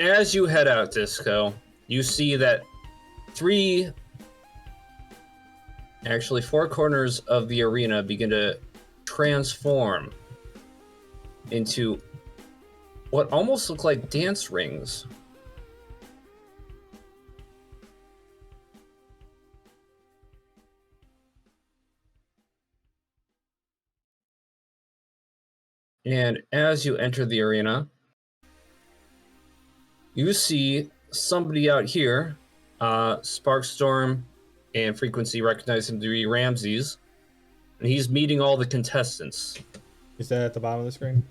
As you head out, Disco, you see that four corners of the arena begin to transform into what almost look like dance rings. And as you enter the arena, you see somebody out here, Sparkstorm and Frequency recognize him to be Ramses, and he's meeting all the contestants.
is that at the bottom of the screen?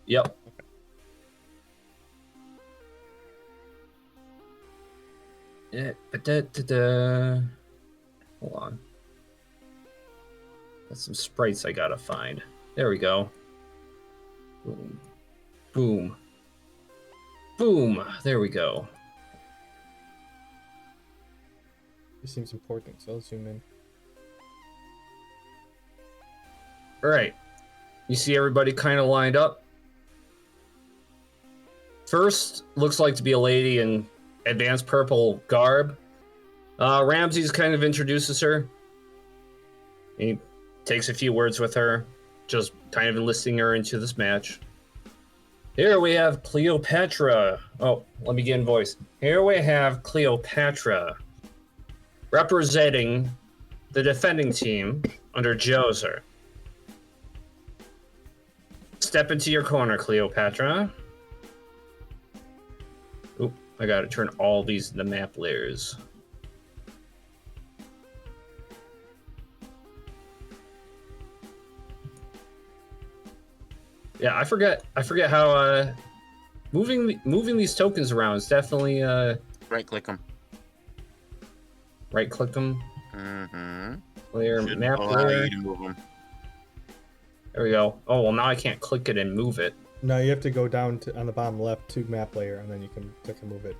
Yep. Hold on. Got some sprites I gotta find. There we go. Boom. Boom. Boom. There we go.
It seems important, so I'll zoom in.
All right. You see everybody kind of lined up. First, looks like to be a lady in advanced purple garb. Ramses kind of introduces her. He takes a few words with her, just kind of enlisting her into this match. Here we have Cleopatra. Oh, let me get in voice. Here we have Cleopatra, representing the defending team under Joser. Step into your corner, Cleopatra. Oop, I gotta turn all these into map layers. Yeah, I forget how moving these tokens around is definitely
Right click them.
right click them.
Mm-hmm.
Layer
Should
map
allow
layer.
you to move them.
There we go. Oh well, now I can't click it and move it.
No, you have to go down on the bottom left to map layer, and then you can click and move it.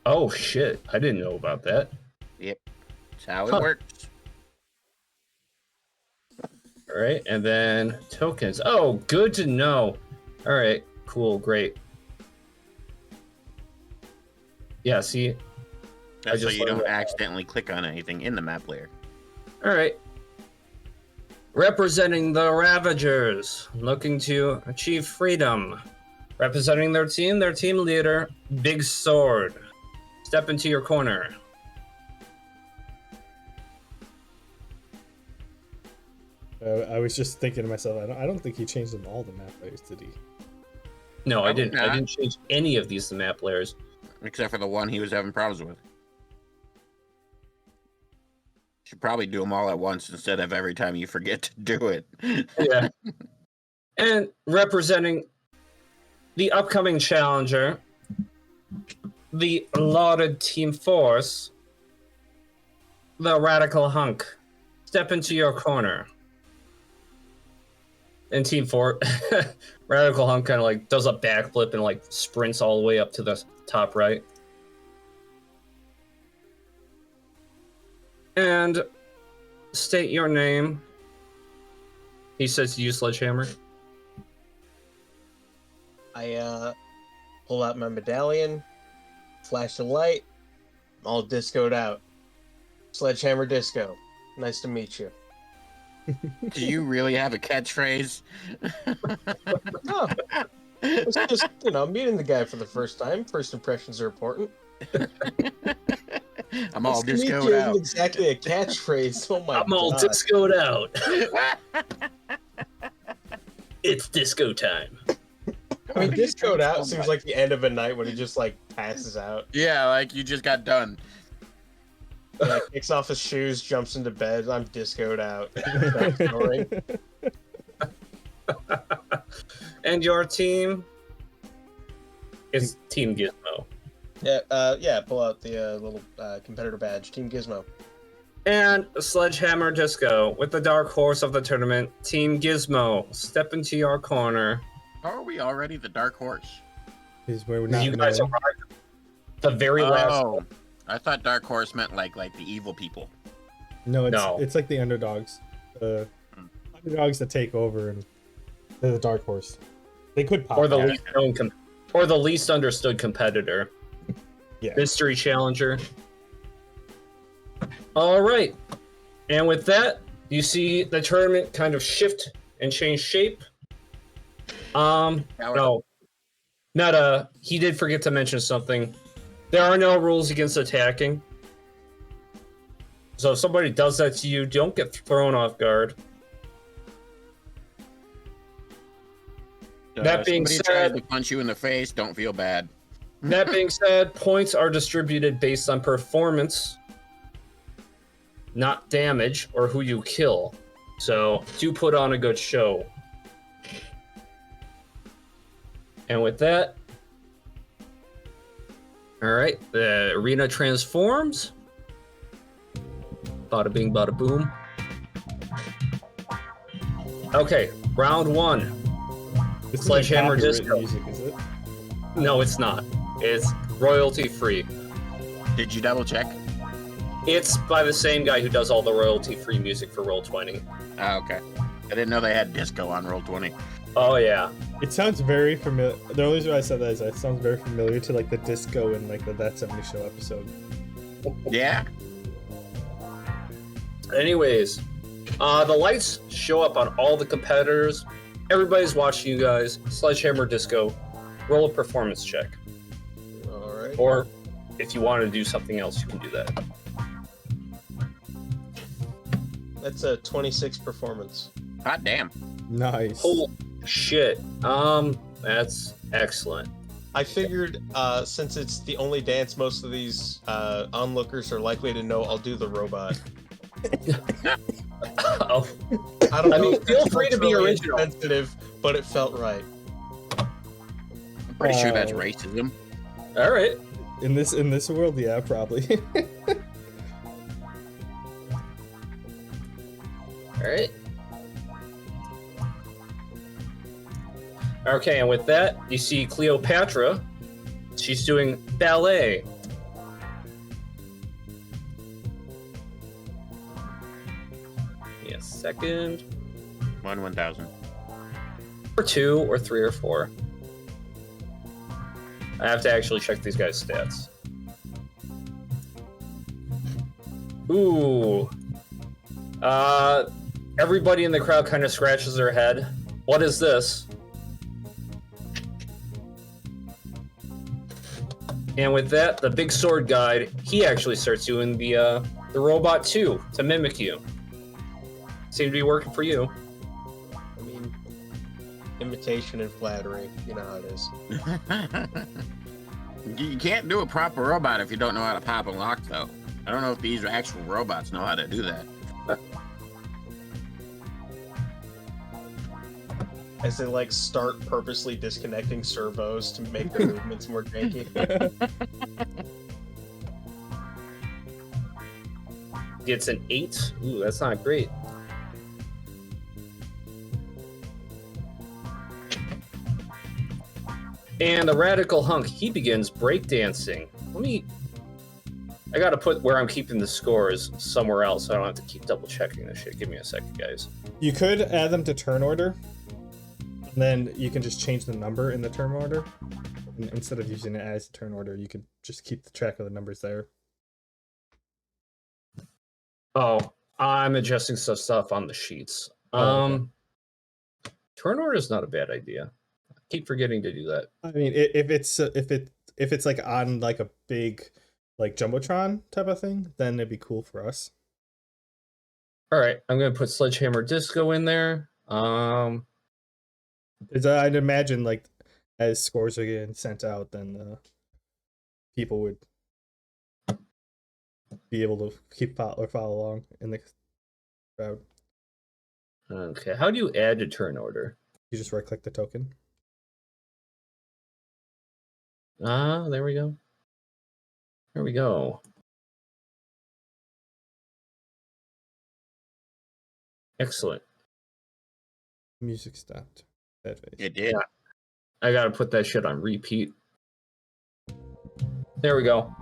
Oh shit! I didn't know about that.
Yep. That's how it
Huh.
works.
All right, and then tokens. Oh, good to know. All right, cool, great. Yeah, see.
That's so
just
you
learned
don't
that.
accidentally click on anything in the map layer.
All right. Representing the Ravagers, looking to achieve freedom. Representing their team leader, Big Sword. Step into your corner.
I was just thinking to myself, I don't think he changed them all the map layers, did he?
No, I
Probably
didn't. I
not.
didn't change any of these to map layers.
Except for the one he was having problems with. Should probably do them all at once instead of every time you forget to do it.
Yeah. And representing the upcoming challenger, the lauded Team Force, the Radical Hunk. Step into your corner. And Team Force, Radical Hunk kind of like does a backflip and like sprints all the way up to the top right. And state your name. He says to use Sledgehammer.
I pull out my medallion, flash the light, I'm all discoed out. Sledgehammer Disco. Nice to meet you.
Do you really have a catchphrase?
No, it's just, meeting the guy for the first time. First impressions are important.
I'm all
Nice to meet
discoed
you
out.
isn't exactly a catchphrase. Oh my
I'm all
god.
discoed out. It's disco time.
I mean, discoed out seems like the end of a night when he just like passes out.
Yeah, like you just got done.
He, like, kicks off his shoes, jumps into bed. I'm discoed out. Starts snoring.
And your team is Team Gizmo.
Yeah. Pull out the little competitor badge, Team Gizmo.
And Sledgehammer Disco with the dark horse of the tournament, Team Gizmo. Step into your corner.
How are we already the dark horse?
Is where we're not
You guys
knowing.
arrived the very last.
Oh, I thought dark horse meant like the evil people.
No,
No.
it's like the underdogs. The underdogs that take over and they're the dark horse. They could pop.
Or the
out.
least known or the least understood competitor.
Yeah.
Mystery challenger. All right. And with that, you see the tournament kind of shift and change shape. No. Meta, he did forget to mention something. There are no rules against attacking. So if somebody does that to you, don't get thrown off guard. That being
somebody
said-
tries to punch you in the face, don't feel bad.
That being said, points are distributed based on performance, not damage or who you kill. So do put on a good show. And with that, all right, the arena transforms. Bada bing, bada boom. Okay, round one.
This isn't
Sledgehammer
copyright
Disco.
music, is it?
No, it's not. It's royalty free.
Did you double check?
It's by the same guy who does all the royalty free music for Roll20.
Oh, okay. I didn't know they had disco on Roll20.
Oh, yeah.
It sounds very familiar. The only reason why I said that is it sounds very familiar to like the disco in like the That 70 Show episode.
Yeah.
Anyways, the lights show up on all the competitors. Everybody's watching you guys. Sledgehammer Disco. Roll a performance check.
All right.
Or if you want to do something else, you can do that.
That's a 26 performance.
Hot damn.
Nice.
Holy shit. That's excellent.
I figured since it's the only dance most of these onlookers are likely to know, I'll do the robot.
Oh,
I don't
I
know.
mean,
if
feel
that's
free to be
culturally
original.
Sensitive, but it felt right.
I'm pretty sure that's racism.
all right.
In this world, yeah, probably.
All right. Okay, and with that, you see Cleopatra. She's doing ballet. Give me a second.
1,000.
Or 2, or 3, or 4. I have to actually check these guys' stats. Ooh. Everybody in the crowd kind of scratches their head. What is this? And with that, the big sword guide, he actually starts doing the robot too, to mimic you. Seem to be working for you.
I mean, imitation and flattery. You know how it is.
You can't do a proper robot if you don't know how to pop and lock, though. I don't know if these actual robots know how to do that.
As they like start purposely disconnecting servos to make the movements more janky.
Gets an 8. Ooh, that's not great. And the radical hunk, he begins breakdancing. I gotta put where I'm keeping the scores somewhere else, so I don't have to keep double checking this shit. Give me a second, guys.
You could add them to turn order, and then you can just change the number in the turn order. And instead of using it as a turn order, you could just keep the track of the numbers there.
Oh, I'm adjusting some stuff on the sheets.
Okay.
Turn order is not a bad idea. I keep forgetting to do that.
I mean, if it's like on like a big like jumbotron type of thing, then it'd be cool for us.
All right, I'm gonna put Sledgehammer Disco in there.
Because I'd imagine like as scores are getting sent out, then people would be able to follow along in the crowd.
Okay, how do you add to turn order?
You just right click the token.
There we go. There we go. Excellent.
Music stopped. Bad face.
It did.
I gotta put that shit on repeat. There we go.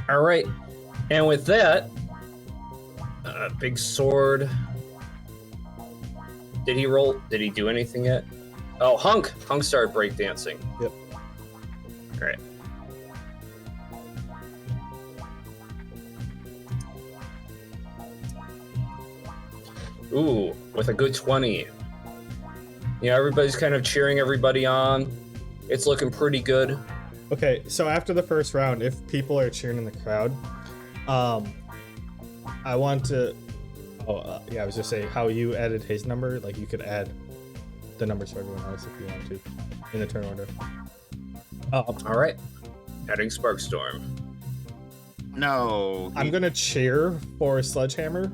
All right, and with that, big sword. Did he roll? Did he do anything yet? Oh, Hunk started breakdancing.
Yep.
All right. Ooh, with a good 20. You know, everybody's kind of cheering everybody on. It's looking pretty good.
Okay, so after the first round, if people are cheering in the crowd, I want to. I was just saying how you added his number. Like you could add the numbers for everyone else if you want to in the turn order.
All right, adding Sparkstorm.
No.
I'm gonna cheer for Sledgehammer,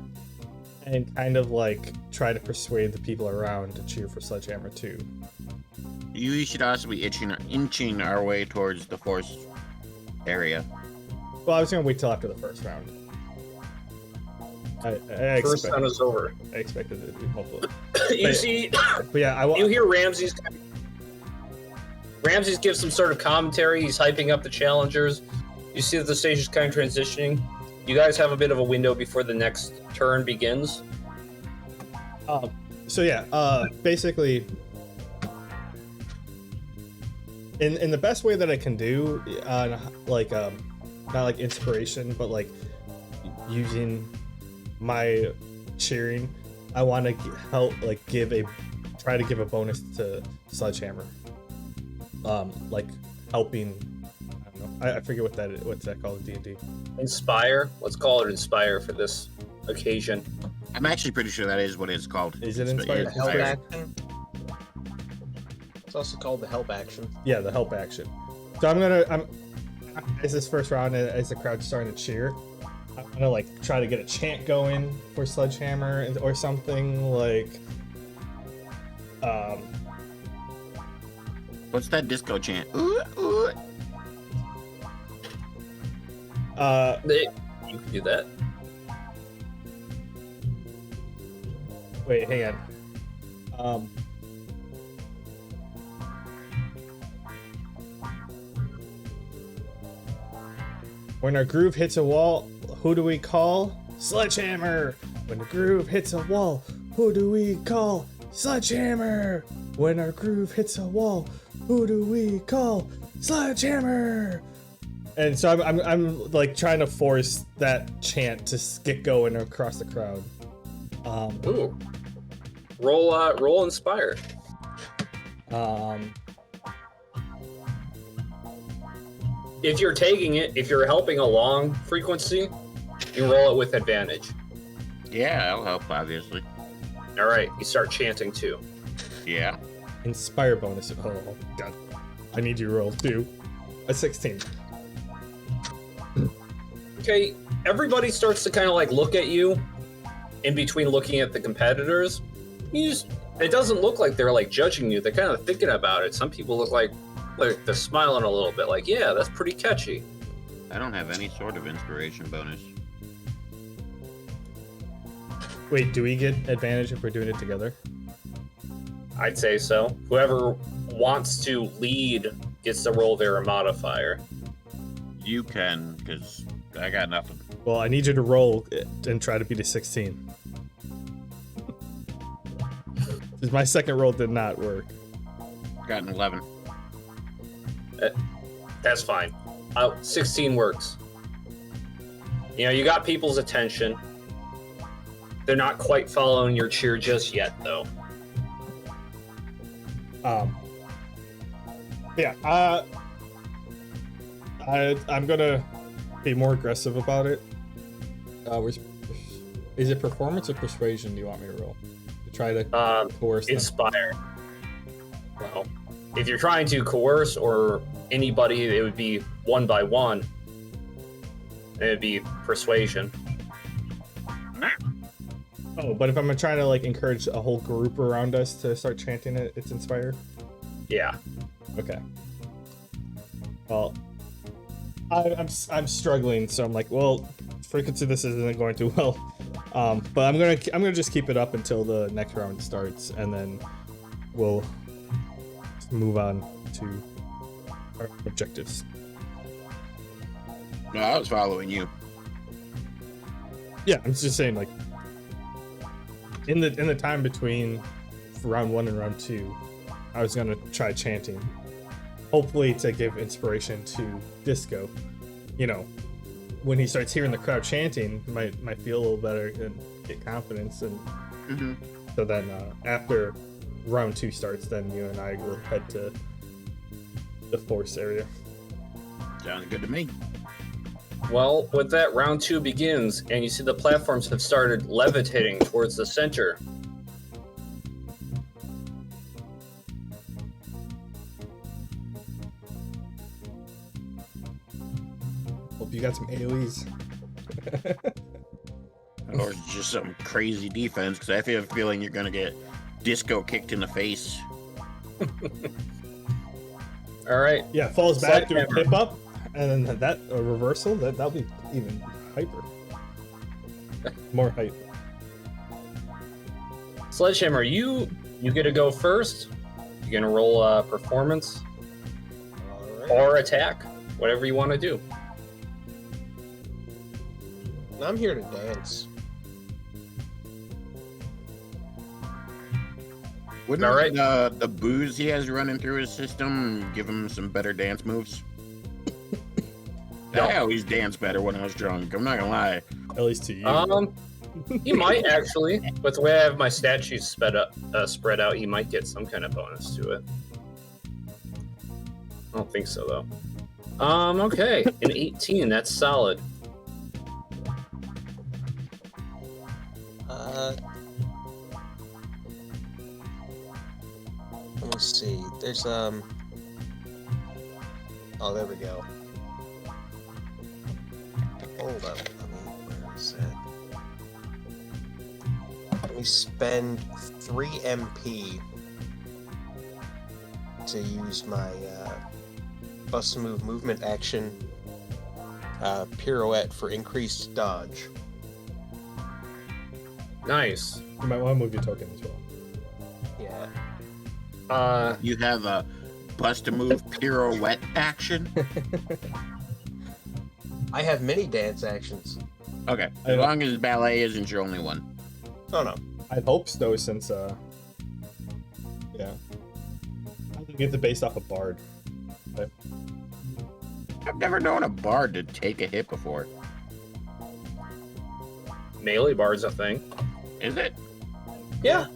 and kind of like try to persuade the people around to cheer for Sledgehammer too.
You should also be inching our way towards the force area.
Well, I was gonna wait till after the first round. I
First round is over.
I expected it to be hopefully.
You see,
But yeah,
you hear Ramses gives some sort of commentary. He's hyping up the challengers. You see that the stage is kind of transitioning. You guys have a bit of a window before the next turn begins.
Basically, in the best way that I can do, not like inspiration, but like using my cheering, I want to try to give a bonus to Sledgehammer, like helping. I don't know. I forget what's that called in D&D.
Inspire. Let's call it Inspire for this occasion.
I'm actually pretty sure that is what it's called.
Is it
But
Inspire?
yeah,
Help action. It's also called the help action.
Yeah, the help action. So I'm as this first round, as the crowd's starting to cheer, I'm gonna like try to get a chant going for Sledgehammer or something like.
What's that disco chant? Ooh, ooh.
You can do that.
Wait, hang on. When our groove hits a wall, who do we call? Sledgehammer! When the groove hits a wall, who do we call? Sledgehammer! When our groove hits a wall, who do we call? Sledgehammer! And so I'm like trying to force that chant to get going across the crowd.
Ooh. Roll Inspire. If you're taking it, if you're helping along frequency, you roll it with advantage.
Yeah, that'll help, obviously.
All right, you start chanting too.
Yeah.
Inspire bonus. Oh god, I need you to roll 2. A 16.
Okay, everybody starts to kind of like look at you in between looking at the competitors. It doesn't look like they're like judging you. They're kind of thinking about it. Some people look like they're smiling a little bit, like, yeah, that's pretty catchy.
I don't have any sort of inspiration bonus.
Wait, do we get advantage if we're doing it together?
I'd say so. Whoever wants to lead gets to roll their modifier.
You can, because I got nothing.
Well, I need you to roll it and try to beat a 16. Because my second roll did not work.
Got an 11.
That's fine. 16 works. You know, you got people's attention. They're not quite following your cheer just yet, though.
Yeah. I'm gonna be more aggressive about it. Is it performance or persuasion? Do you want me to roll to try to coerce them?
Inspire. Well, if you're trying to coerce or anybody, it would be one by one. It would be persuasion.
Oh, but if I'm trying to like encourage a whole group around us to start chanting it, it's inspire.
Yeah.
Okay. Well, I'm struggling, so I'm like, well, frequency this isn't going too well. But I'm gonna just keep it up until the next round starts, and then we'll move on to our objectives.
No, I was following you.
Yeah, I'm just saying, like, in the time between round 1 and round 2, I was gonna try chanting, hopefully to give inspiration to Disco. You know, when he starts hearing the crowd chanting, he might feel a little better and get confidence. And so then after round 2 starts, then you and I will head to the force area.
Sounds good to me.
Well, with that, round 2 begins, and you see the platforms have started levitating towards the center.
Hope you got some AoEs.
Or just some crazy defense, because I have a feeling you're going to get Disco kicked in the face.
All right.
Yeah, falls back, do a
Sledgehammer.
hip up, and then that a reversal. That'll be even hyper. More hype.
Sledgehammer, you get to go first. You're gonna roll performance
All right.
or attack, whatever you want to do.
I'm here to dance.
Wouldn't
All right.
the booze he has running through his system give him some better dance moves?
No.
I always dance better when I was drunk. I'm not gonna lie.
At least to you.
He might actually, but the way I have my stat sheets spread out, he might get some kind of bonus to it. I don't think so though. Okay, an 18. That's solid.
Let me see. There's Oh, there we go. Hold up. Where is that? Let me spend 3 MP to use my bust move movement action pirouette for increased dodge.
Nice.
You might want to move your token as well.
Yeah.
You have a bust a move pirouette action.
I have many dance actions.
Okay, as long as ballet isn't your only one.
Oh no.
I hope so, since yeah, I think it's based off a bard. But
I've never known a bard to take a hit before.
Melee bard's a thing.
Is it?
Yeah.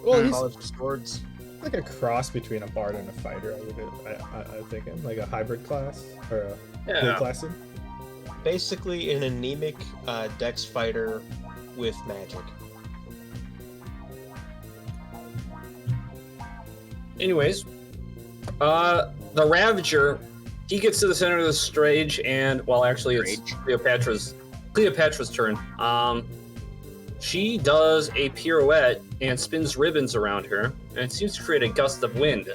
well, he's
College of Swords.
like a cross between a bard and a fighter. I'm thinking like a hybrid class or a dual
Yeah.
classing.
Basically an anemic dex fighter with magic.
Anyways, the Ravager He gets to the center of the stage, and well, actually, it's
Stage?
Cleopatra's turn. She does a pirouette and spins ribbons around her, and it seems to create a gust of wind.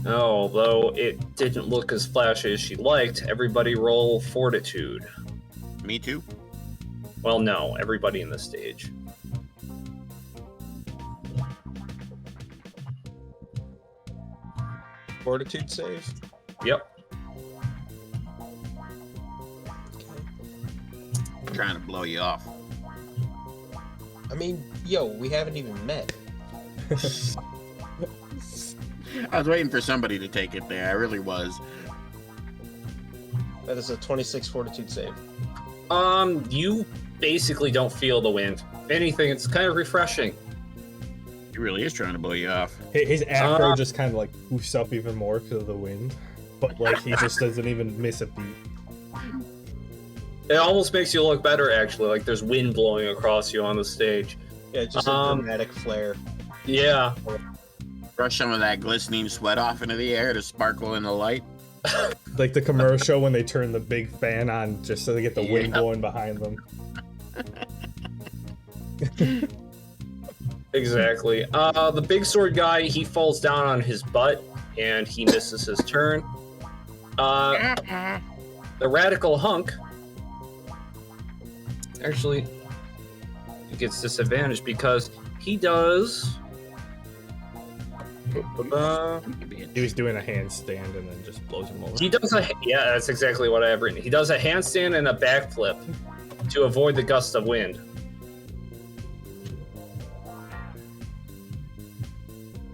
Although it didn't look as flashy as she liked, everybody roll fortitude.
Me too.
Well, no, everybody in the stage.
Fortitude save.
Yep.
I'm trying to blow you off.
I mean, yo, we haven't even met.
I was waiting for somebody to take it there. I really was.
That is a 26 fortitude save.
You basically don't feel the wind. If anything, it's kind of refreshing.
He really is trying to blow you off.
His afro just kind of like poofs up even more because of the wind, but like he just doesn't even miss a beat.
It almost makes you look better, actually. Like there's wind blowing across you on the stage.
Yeah, just a dramatic flare.
Yeah.
Brush some of that glistening sweat off into the air to sparkle in the light.
Like the commercial when they turn the big fan on just so they get the wind blowing behind them.
Exactly. The big sword guy, he falls down on his butt and he misses his turn. The radical hunk, actually, he gets disadvantaged because he does.
He was doing a handstand and then just blows him over.
He does yeah, that's exactly what I have written. He does a handstand and a backflip to avoid the gust of wind.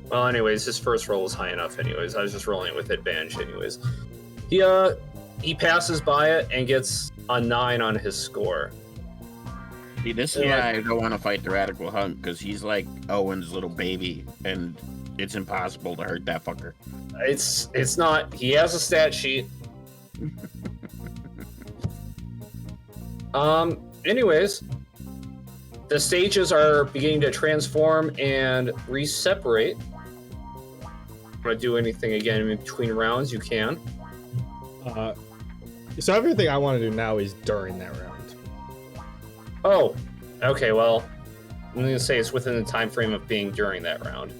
Well, anyways, his first roll was high enough. Anyways, I was just rolling it with advantage. Anyways, he passes by it and gets a 9 on his score.
See, this is why I don't want to fight the radical hunk, because he's like Owen's little baby, and it's impossible to hurt that fucker.
It's not. He has a stat sheet. Anyways, the stages are beginning to transform and re-separate. If you want to do anything again in between rounds, you can.
So everything I want to do now is during that round.
Oh, okay. Well, I'm gonna say it's within the time frame of being during that round.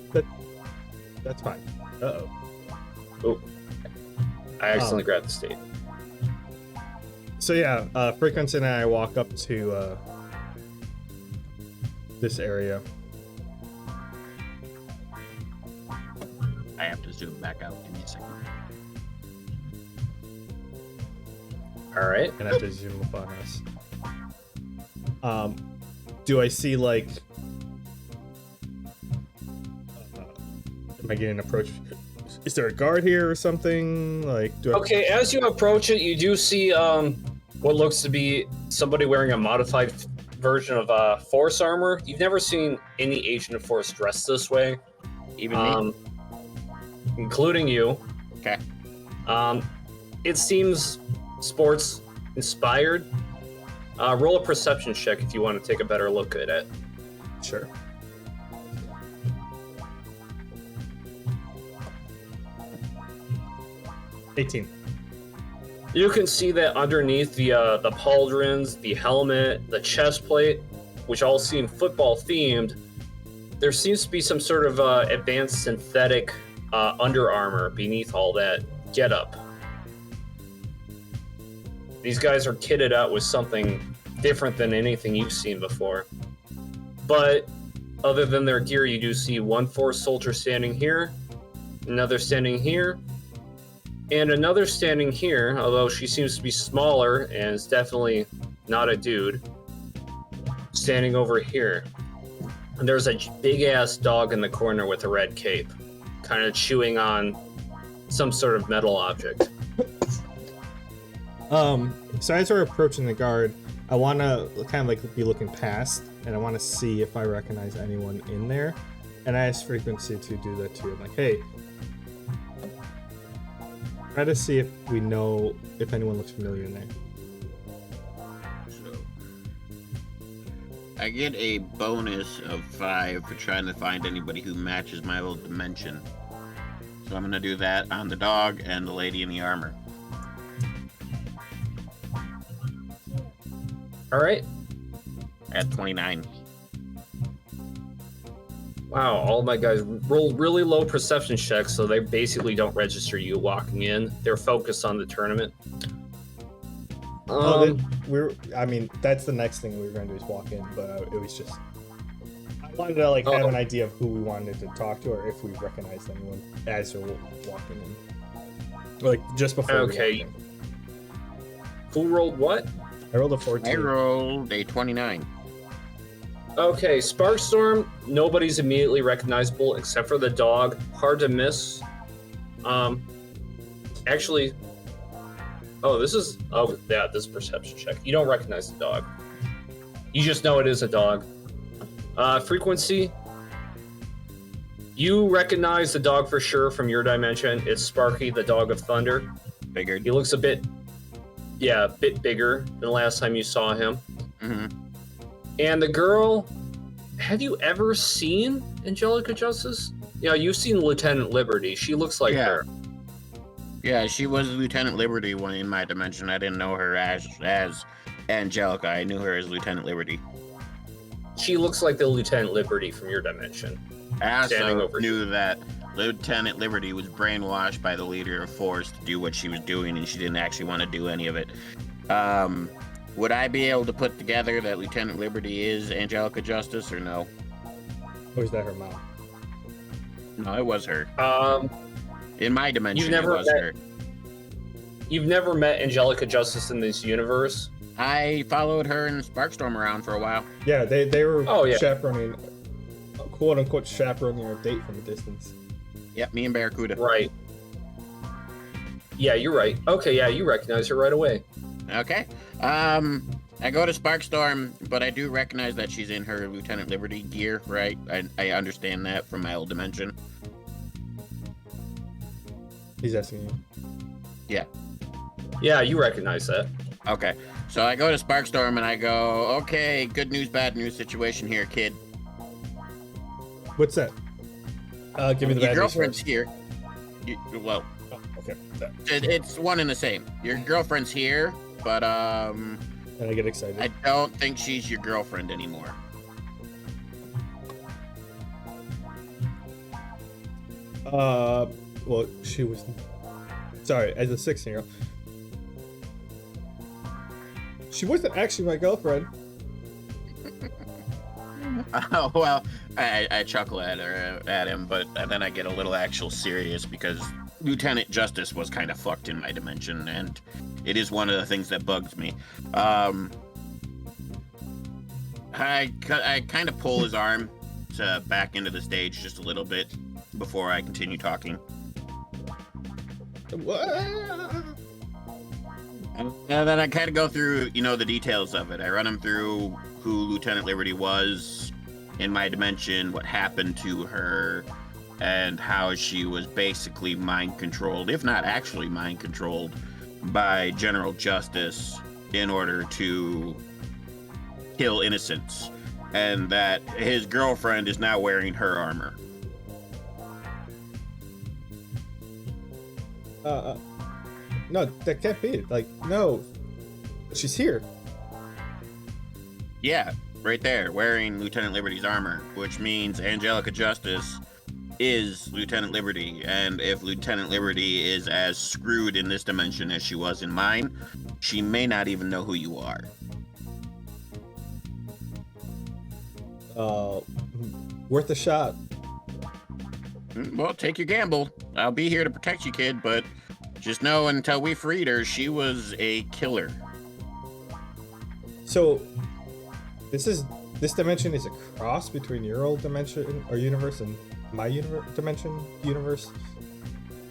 That's fine. Uh-oh.
Oh, I accidentally grabbed the state.
So yeah, Frequency and I walk up to this area.
I have to zoom back out. Give me a second.
All right.
And I have to zoom up on us. Do I see like? Am I getting approached? Is there a guard here or something? Like,
Okay, as you approach it, you do see what looks to be somebody wearing a modified version of Force armor. You've never seen any Agent of Force dressed this way,
Even me?
including you.
Okay.
It seems sports inspired. Roll a perception check if you want to take a better look at it.
Sure. $18.
You can see that underneath the pauldrons, the helmet, the chest plate, which all seem football themed, there seems to be some sort of advanced synthetic Under Armour beneath all that getup. These guys are kitted out with something different than anything you've seen before. But other than their gear, you do see one Force soldier standing here, another standing here, and another standing here, although she seems to be smaller and is definitely not a dude, standing over here. And there's a big-ass dog in the corner with a red cape, kind of chewing on some sort of metal object.
So as we're approaching the guard, I want to kind of like be looking past, and I want to see if I recognize anyone in there. And I ask Frequency to do that too. I'm like, hey, try to see if we know if anyone looks familiar in there.
I get a bonus of 5 for trying to find anybody who matches my old dimension. So I'm gonna do that on the dog and the lady in the armor.
All right.
At 29.
Wow, all my guys roll really low perception checks, so they basically don't register you walking in. They're focused on the tournament.
I mean, that's the next thing we were gonna do is walk in, but it was just I wanted to like have an idea of who we wanted to talk to or if we recognized anyone as they're walking in, like just before.
Okay. Who rolled what?
I rolled a 14.
I rolled a 29.
Okay, Sparkstorm, nobody's immediately recognizable except for the dog. Hard to miss. Actually, this is perception check. You don't recognize the dog. You just know it is a dog. Frequency, you recognize the dog for sure from your dimension. It's Sparky, the dog of thunder.
Figured.
He looks a bit bigger than last time you saw him.
Mm-hmm.
And the girl, have you ever seen Angelica Justice? Yeah, you've seen Lieutenant Liberty. She looks like her.
Yeah, she was Lieutenant Liberty when in my dimension. I didn't know her as Angelica. I knew her as Lieutenant Liberty.
She looks like the Lieutenant Liberty from your dimension.
I also knew that Lieutenant Liberty was brainwashed by the leader of Force to do what she was doing, and she didn't actually want to do any of it. Would I be able to put together that Lieutenant Liberty is Angelica Justice, or no?
Or is that her mom?
No, it was her. In my dimension, her.
You've never met Angelica Justice in this universe?
I followed her and Sparkstorm around for a while.
Yeah, they were chaperoning, quote unquote, chaperoning our date from a distance.
Yep, me and Barracuda.
Right. Yeah, you're right. Okay, yeah, you recognize her right away.
Okay. I go to Sparkstorm, but I do recognize that she's in her Lieutenant Liberty gear, right? I understand that from my old dimension.
He's asking you.
Yeah.
Yeah, you recognize that.
Okay. So I go to Sparkstorm and I go, okay, good news, bad news situation here, kid.
What's that? Give me the
Your
bad
girlfriend's
news
here.
Okay.
It's one and the same. Your girlfriend's here, but
And I get excited.
I don't think she's your girlfriend anymore.
Well, she was. Sorry, as a 16-year-old, she wasn't actually my girlfriend.
Oh, well, I chuckle at him, but then I get a little actual serious because Lieutenant Justice was kind of fucked in my dimension, and it is one of the things that bugs me. I kind of pull his arm to back into the stage just a little bit before I continue talking. And then I kind of go through, the details of it. I run him through who Lieutenant Liberty was in my dimension, what happened to her, and how she was basically mind-controlled, if not actually mind-controlled, by General Justice in order to kill innocents, and that his girlfriend is now wearing her armor.
No, that can't be it. Like, no, she's here.
Yeah, right there, wearing Lieutenant Liberty's armor, which means Angelica Justice is Lieutenant Liberty, and if Lieutenant Liberty is as screwed in this dimension as she was in mine, she may not even know who you are.
Worth a shot.
Well, take your gamble. I'll be here to protect you, kid, but just know until we freed her, she was a killer.
So, this dimension is a cross between your old dimension or universe and my universe.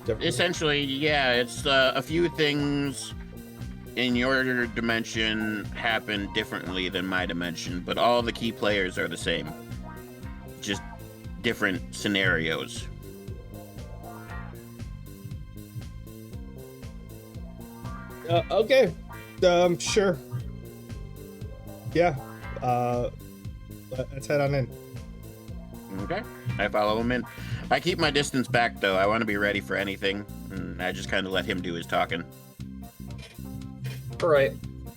Essentially, yeah, it's a few things in your dimension happen differently than my dimension, but all the key players are the same. Just different scenarios.
Okay. Sure. Yeah. let's head on in.
Okay. I follow him in. I keep my distance back, though. I want to be ready for anything. And I just kind of let him do his talking.
All right.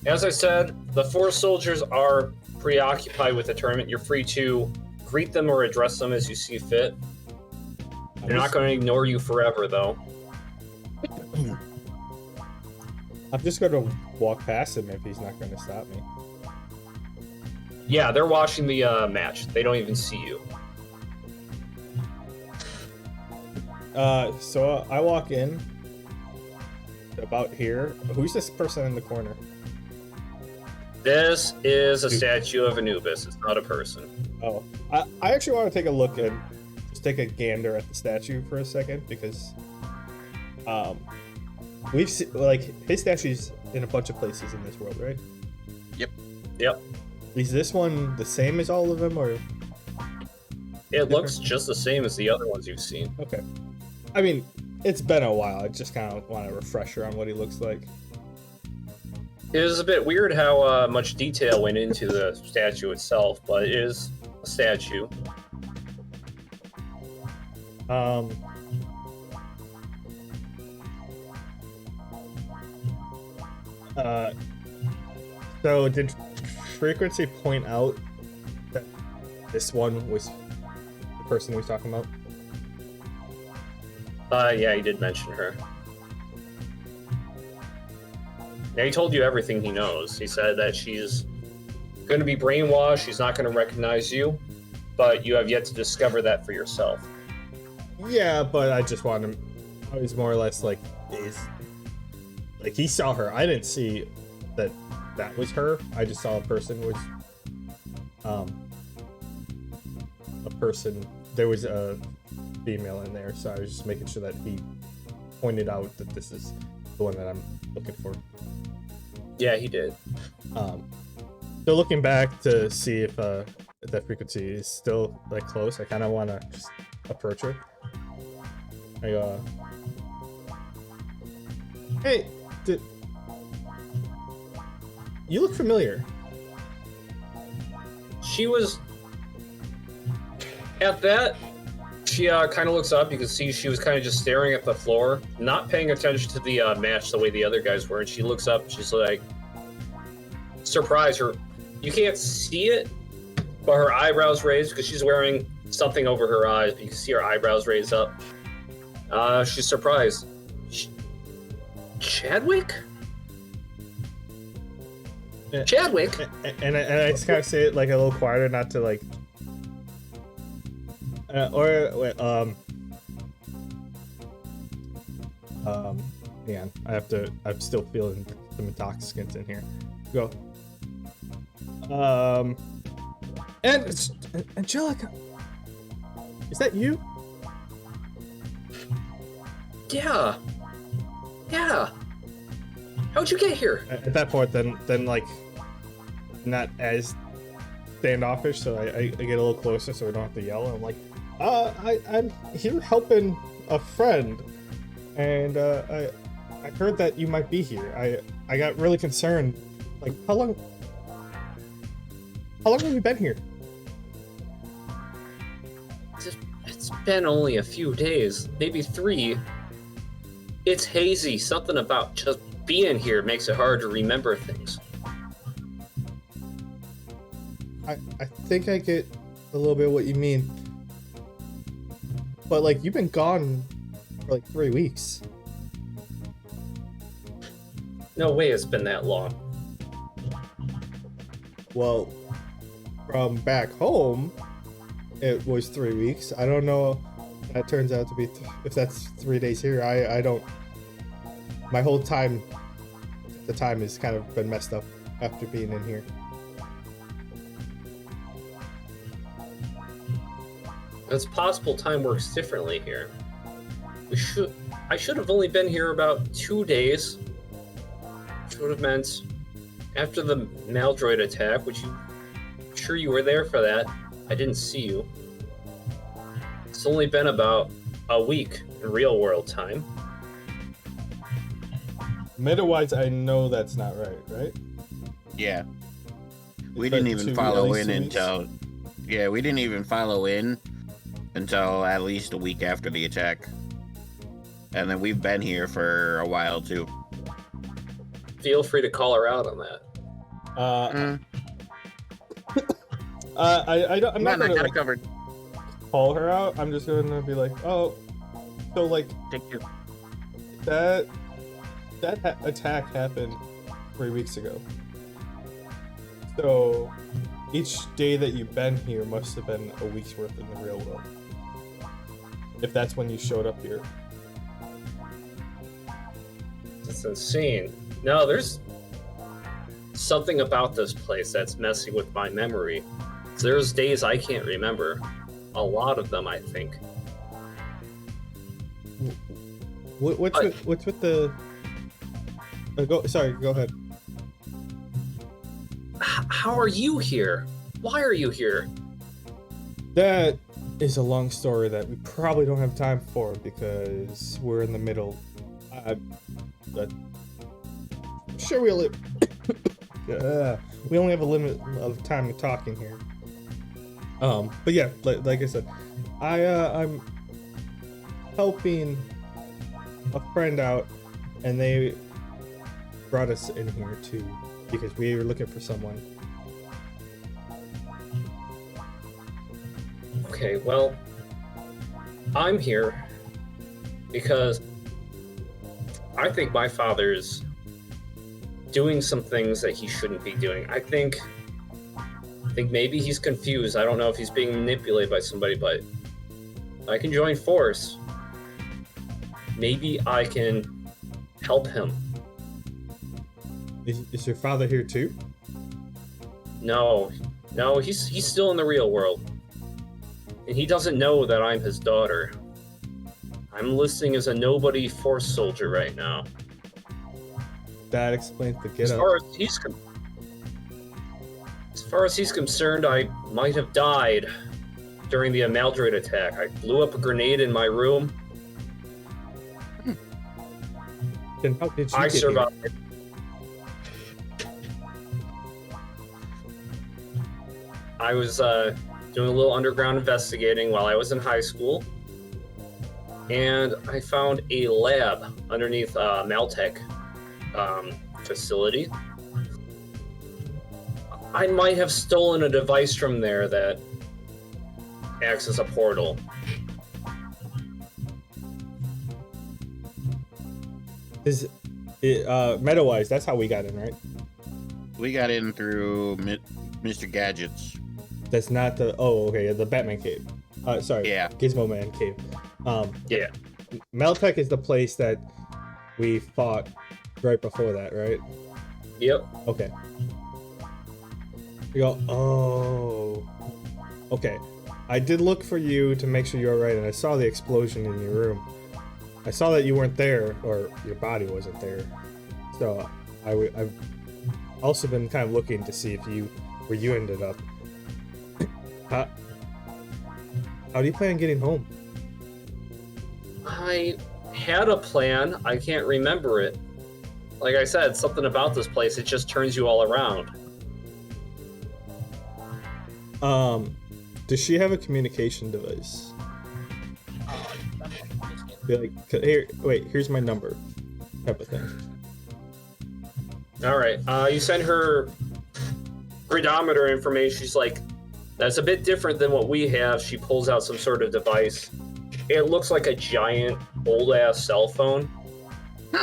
As I said, the 4 soldiers are preoccupied with the tournament. You're free to greet them or address them as you see fit. They're not going to ignore you forever, though.
I'm just going to walk past him if he's not going to stop me.
Yeah, they're watching the match. They don't even see you.
So I walk in about here. Who's this person in the corner?
This is a statue of Anubis. It's not a person.
Oh, I actually want to take a look and just take a gander at the statue for a second because we've seen, like, his statue's in a bunch of places in this world, right?
Yep.
Is this one the same as all of them, or?
It looks just the same as the other ones you've seen.
Okay. I mean, it's been a while. I just kind of want a refresher on what he looks like.
It is a bit weird how much detail went into the statue itself, but it is a statue.
So did Frequency point out that this one was the person he was talking about?
Yeah, he did mention her. Yeah, he told you everything he knows. He said that she's going to be brainwashed, she's not going to recognize you, but you have yet to discover that for yourself.
Yeah, but I just wanted him. I was more or less like, he saw her. I didn't see that was her. I just saw a person was, a person. There was a female in there, so I was just making sure that he pointed out that this is the one that I'm looking for.
Yeah, he did.
So looking back to see if that Frequency is still like close, I kind of want to just approach her. I go, hey, you look familiar.
She was at that. She kind of looks up. You can see she was kind of just staring at the floor, not paying attention to the match the way the other guys were. And she looks up. She's like, surprised her. You can't see it, but her eyebrows raised because she's wearing something over her eyes. But you can see her eyebrows raised up. She's surprised. Chadwick?
Yeah.
Chadwick?
And I just kind of say it like a little quieter, not to like. Yeah, I'm still feeling some intoxicants in here. Go. And Angelica, is that you?
Yeah. How'd you get here?
At that point, then like, not as standoffish, so I get a little closer so we don't have to yell. I'm like, I'm here helping a friend, and I heard that you might be here. I got really concerned. Like, how long have you been here?
It's been only a few days, maybe 3. It's hazy. Something about just being here makes it hard to remember things.
I think I get a little bit what you mean. But, like, you've been gone for, like, 3 weeks.
No way it's been that long.
Well, from back home, it was 3 weeks. I don't know if that turns out to be, if that's 3 days here. I don't, my whole time, the time has kind of been messed up after being in here.
It's possible time works differently here. I should have only been here about 2 days. Which would have meant after the Maldroid attack, which I'm sure you were there for that. I didn't see you. It's only been about a week in real world time.
Meta-wise, I know that's not right?
Yeah. We
It's been
didn't even
at
follow
least
in
2 weeks.
until Yeah, we didn't even follow in until at least a week after the attack. And then we've been here for a while too.
Feel free to call her out on that.
I'm not gonna
got it
like,
covered.
call her out. I'm just gonna be like, oh, so like
Thank you.
that attack happened 3 weeks ago. So each day that you've been here must have been a week's worth in the real world. If that's when you showed up here.
That's insane. No, there's something about this place that's messing with my memory. There's days I can't remember. A lot of them, I think.
What's with the? Go ahead.
How are you here? Why are you here?
That is a long story that we probably don't have time for because we're in the middle. Sure, we only have a limit of time talking here. But yeah, like I said, I'm helping a friend out, and they brought us in here too because we were looking for someone.
Okay, well, I'm here because I think my father's doing some things that he shouldn't be doing. I think maybe he's confused. I don't know if he's being manipulated by somebody, but I can join force. Maybe I can help him.
Is your father here too?
No, he's still in the real world. And he doesn't know that I'm his daughter. I'm listing as a nobody force soldier right now.
That explains the get
As
up.
far as he's concerned, I might have died during the Amaldroid attack. I blew up a grenade in my room.
Then how did you
I
get
survived.
here?
I was doing a little underground investigating while I was in high school, and I found a lab underneath Maltech facility. I might have stolen a device from there that acts as a portal.
Is it meta-wise? That's how we got in, right?
We got in through Mr. Gadgets.
That's not the. Oh, okay, the Batman cave. Sorry.
Yeah.
Gizmo Man cave.
Yeah.
Maltech is the place that we fought right before that, right?
Yep.
Okay. You go. Oh. Okay. I did look for you to make sure you were right, and I saw the explosion in your room. I saw that you weren't there, or your body wasn't there. So I've also been kind of looking to see if where you ended up. How do you plan on getting home?
I had a plan. I can't remember it. Like I said, something about this place, it just turns you all around.
Does she have a communication device? Be like, here, wait, here's my number, type of thing.
All right. You send her greedometer information. She's like, that's a bit different than what we have. She pulls out some sort of device. It looks like a giant, old-ass cell phone.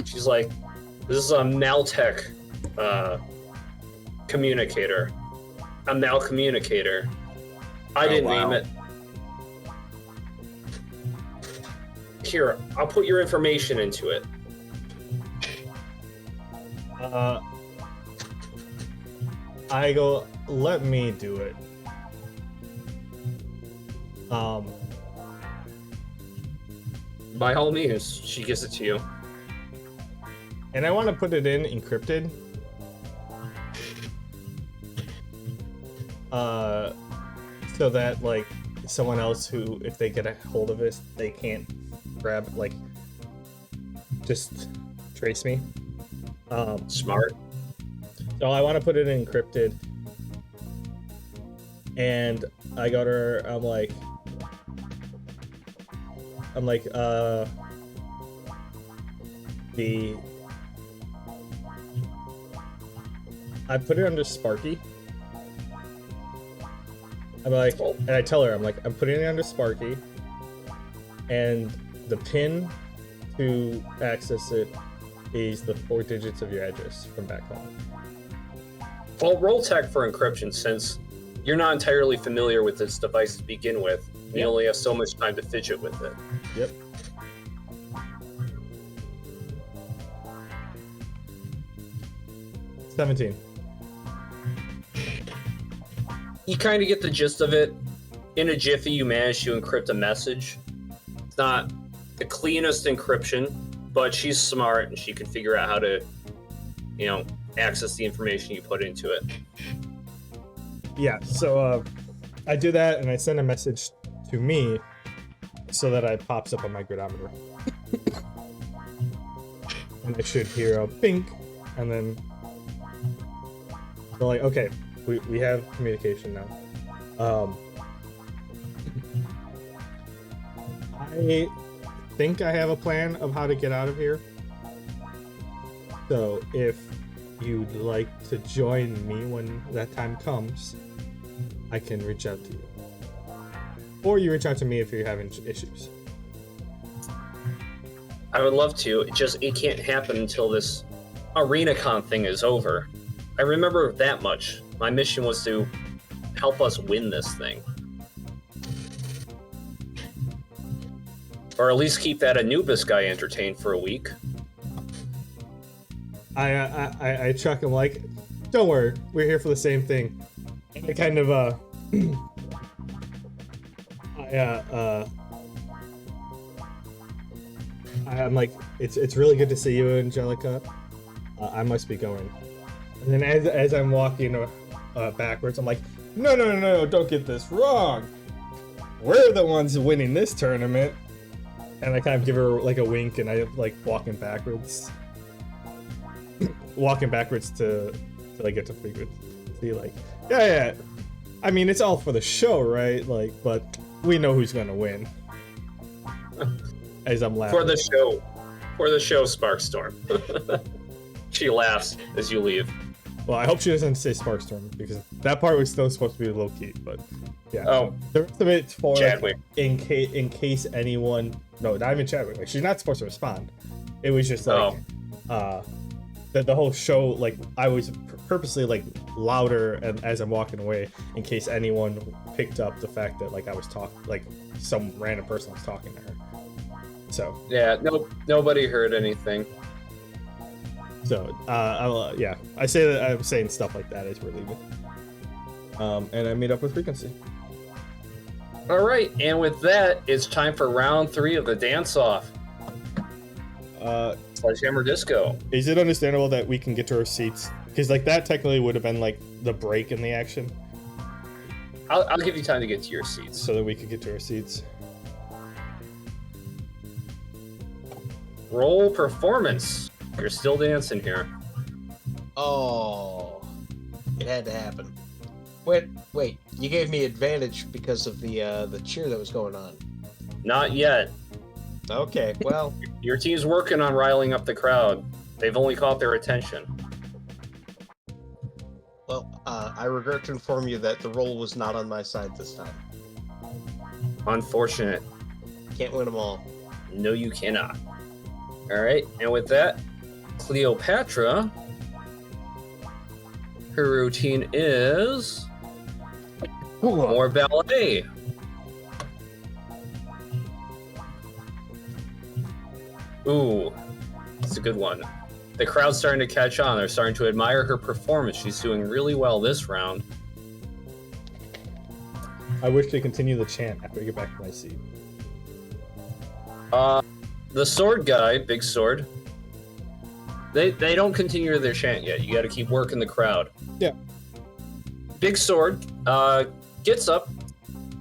She's like, this is a Maltech communicator. A Mal communicator. I didn't name it. Here, I'll put your information into it.
I go, let me do it.
By all means, she gives it to you.
And I want to put it in encrypted. So that like someone else who, if they get a hold of this, they can't grab, like, just trace me.
Smart.
So I want to put it in encrypted. And I go to her, I'm like, I put it under Sparky. I'm like, and I tell her, I'm like, I'm putting it under Sparky, and the pin to access it is the 4 digits of your address from back home.
Well, roll tech for encryption, since you're not entirely familiar with this device to begin with. You only have so much time to fidget with it.
Yep. $17.
You kind of get the gist of it. In a jiffy, you manage to encrypt a message. It's not the cleanest encryption, but she's smart and she can figure out how to, access the information you put into it.
Yeah, so I do that and I send a message to me so that it pops up on my gridometer. And I should hear a pink, and then they're like, okay, we have communication now. I think I have a plan of how to get out of here. So if you'd like to join me when that time comes, I can reach out to you. Or you reach out to me if you're having issues.
I would love to. It can't happen until this ArenaCon thing is over. I remember that much. My mission was to help us win this thing. Or at least keep that Anubis guy entertained for a week.
I chuck him like, don't worry, we're here for the same thing. I kind of I'm like, it's really good to see you, Angelica. I must be going. And then as I'm walking backwards, I'm like, no, don't get this wrong. We're the ones winning this tournament. And I kind of give her like a wink, and I like walking backwards to like get to frequency. Like, yeah. I mean, it's all for the show, right? Like, but we know who's gonna win. As I'm laughing.
For the show, Sparkstorm. She laughs as you leave.
Well, I hope she doesn't say Sparkstorm, because that part was still supposed to be low key. But yeah.
Oh,
the rest of it's for
Chadwick.
in case anyone. No, not even Chadwick. Like, she's not supposed to respond. It was just like, the whole show. Like, I was purposely like louder and as I'm walking away, in case anyone picked up the fact that like I was like some random person was talking to her. So
yeah, nobody heard anything.
So I say that I'm saying stuff like that as we're leaving. And I meet up with Frequency.
All right, and with that, it's time for round 3 of the dance-off. Sledgehammer Disco.
Is it understandable that we can get to our seats? Because like that technically would have been like the break in the action.
I'll give you time to get to your seats.
So that we could get to our seats.
Roll performance. You're still dancing here.
Oh, it had to happen. Wait, you gave me advantage because of the cheer that was going on.
Not yet.
Okay, well.
Your team's working on riling up the crowd. They've only caught their attention.
Well, I regret to inform you that the roll was not on my side this time.
Unfortunate.
Can't win them all.
No, you cannot. All right, and with that, Cleopatra, her routine is more ballet. Ooh, it's a good one. The crowd's starting to catch on. They're starting to admire her performance. She's doing really well this round.
I wish to continue the chant after I get back to my seat.
The sword guy, Big Sword, they don't continue their chant yet. You got to keep working the crowd.
Yeah.
Big Sword gets up.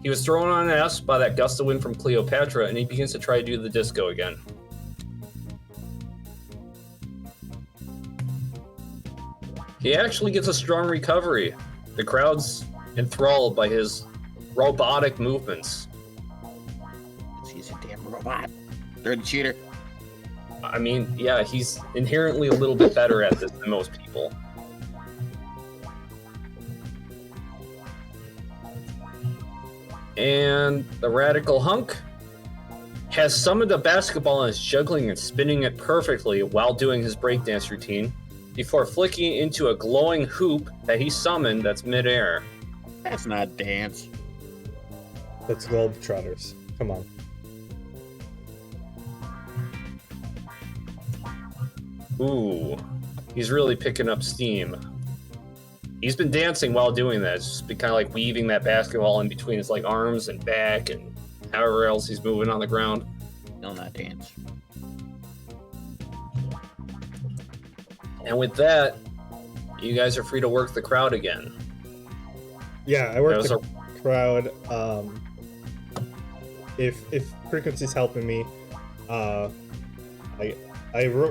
He was thrown on an S by that gust of wind from Cleopatra, and he begins to try to do the disco again. He actually gets a strong recovery. The crowd's enthralled by his robotic movements.
He's a damn robot. Dirty cheater.
I mean, yeah, he's inherently a little bit better at this than most people. And the radical hunk has summoned a basketball and is juggling and spinning it perfectly while doing his breakdance routine before flicking it into a glowing hoop that he summoned that's midair.
That's not dance.
That's Globetrotters. Come on.
Ooh, he's really picking up steam. He's been dancing while doing that. It's just been kind of like weaving that basketball in between his like arms and back and however else he's moving on the ground.
No, not dance.
And with that, you guys are free to work the crowd again.
Yeah, I work
That was
the crowd. If frequency's helping me,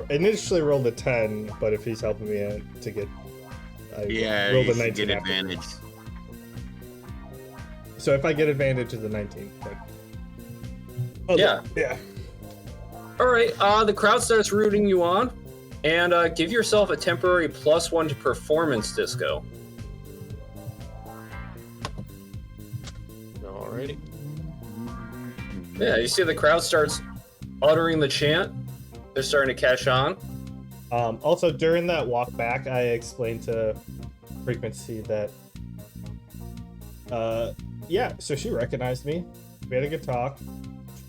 initially rolled a 10, but if he's helping me to get, I rolled
you
a
should
19
get
afterwards.
advantage.
So if I get advantage of the 19, but... Oh,
Yeah.
Yeah.
All right, the crowd starts rooting you on, and give yourself a temporary +1 to performance, Disco.
Alrighty.
Yeah, you see the crowd starts uttering the chant. They're starting to catch on.
Also, during that walk back, I explained to Frequency that, yeah, so she recognized me. We had a good talk.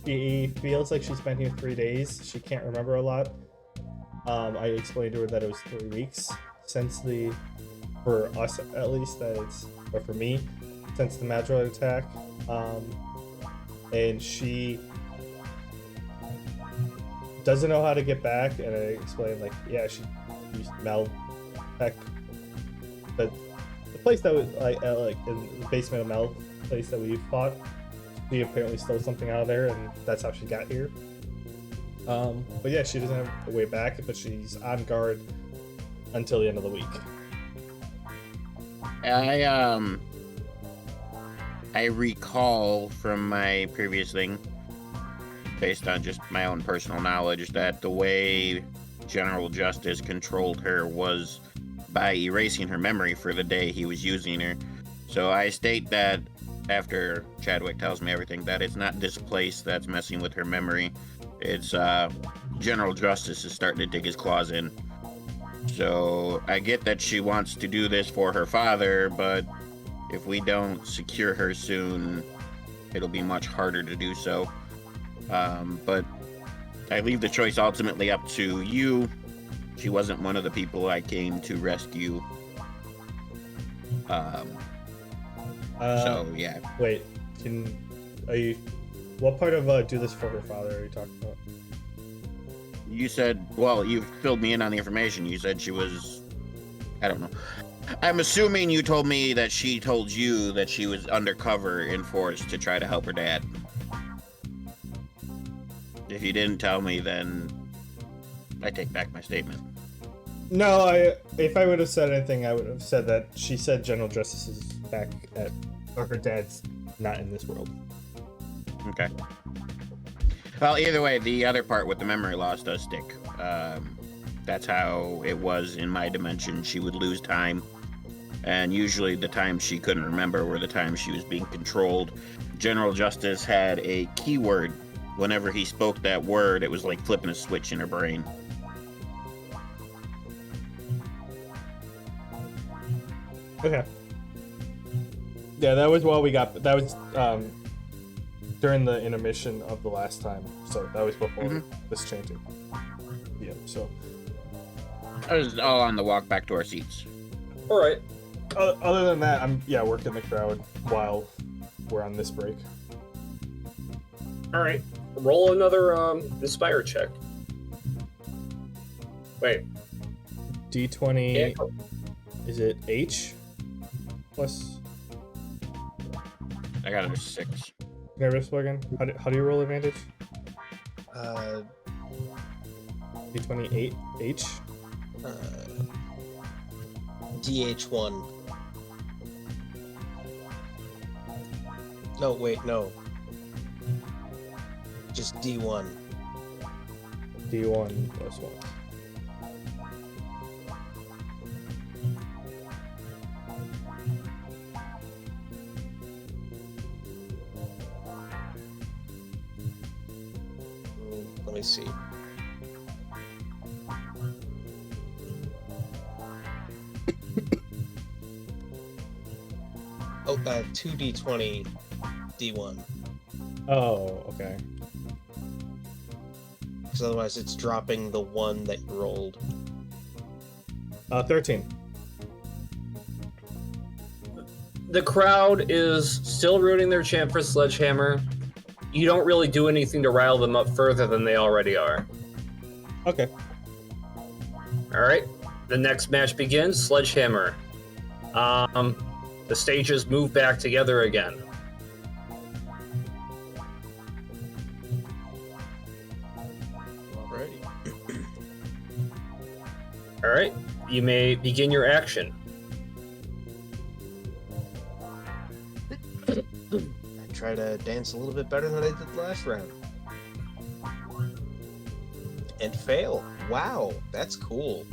She feels like she's been here 3 days. She can't remember a lot. I explained to her that it was 3 weeks since for us at least, or for me, since the Madroid attack. And she doesn't know how to get back, and I explained, like, yeah, she used Mel Tech, but the place that was like in the basement of Mel place that we fought, she apparently stole something out of there, and that's how she got here. But yeah, she doesn't have a way back, but she's on guard until the end of the week.
I recall from my previous thing, based on just my own personal knowledge, that the way General Justice controlled her was by erasing her memory for the day he was using her. So I state that, after Chadwick tells me everything, that it's not this place that's messing with her memory. It's General Justice is starting to dig his claws in. So I get that she wants to do this for her father, but if we don't secure her soon, it'll be much harder to do so. But I leave the choice ultimately up to you. She wasn't one of the people I came to rescue. So yeah.
Wait, what part of do this for her father are you talking about?
You said, well, you filled me in on the information. You said she was, I don't know. I'm assuming you told me that she told you that she was undercover in force to try to help her dad. If you didn't tell me, then I take back my statement.
No, if I would have said anything, I would have said that she said General Justice is back or her dad's not in this world.
Okay. Well, either way, the other part with the memory loss does stick. That's how it was in my dimension. She would lose time, and usually the times she couldn't remember were the times she was being controlled. General Justice had a keyword. Whenever he spoke that word, it was like flipping a switch in her brain.
Okay. Yeah, that was that was during the intermission of the last time, so that was before this chanting. Yeah, so
That was all on the walk back to our seats.
All right.
Other than that, I'm working the crowd while we're on this break.
All right. Roll another inspire check. Wait.
D20.
Yeah.
Is it H plus
I got a 6.
nervous again? How do you roll advantage? D28 H.
DH1. No, wait, no. Just D1.
D1 plus 1.
Let me see. Oh, 2d20 D1.
Oh, okay.
Because otherwise it's dropping the one that you rolled.
13.
The crowd is still rooting their chant for Sledgehammer. You don't really do anything to rile them up further than they already are.
Okay.
All right. The next match begins. Sledgehammer. The stages move back together again.
Alrighty.
All right. You may begin your action.
I try to dance a little bit better than I did last round. And fail. Wow, that's cool.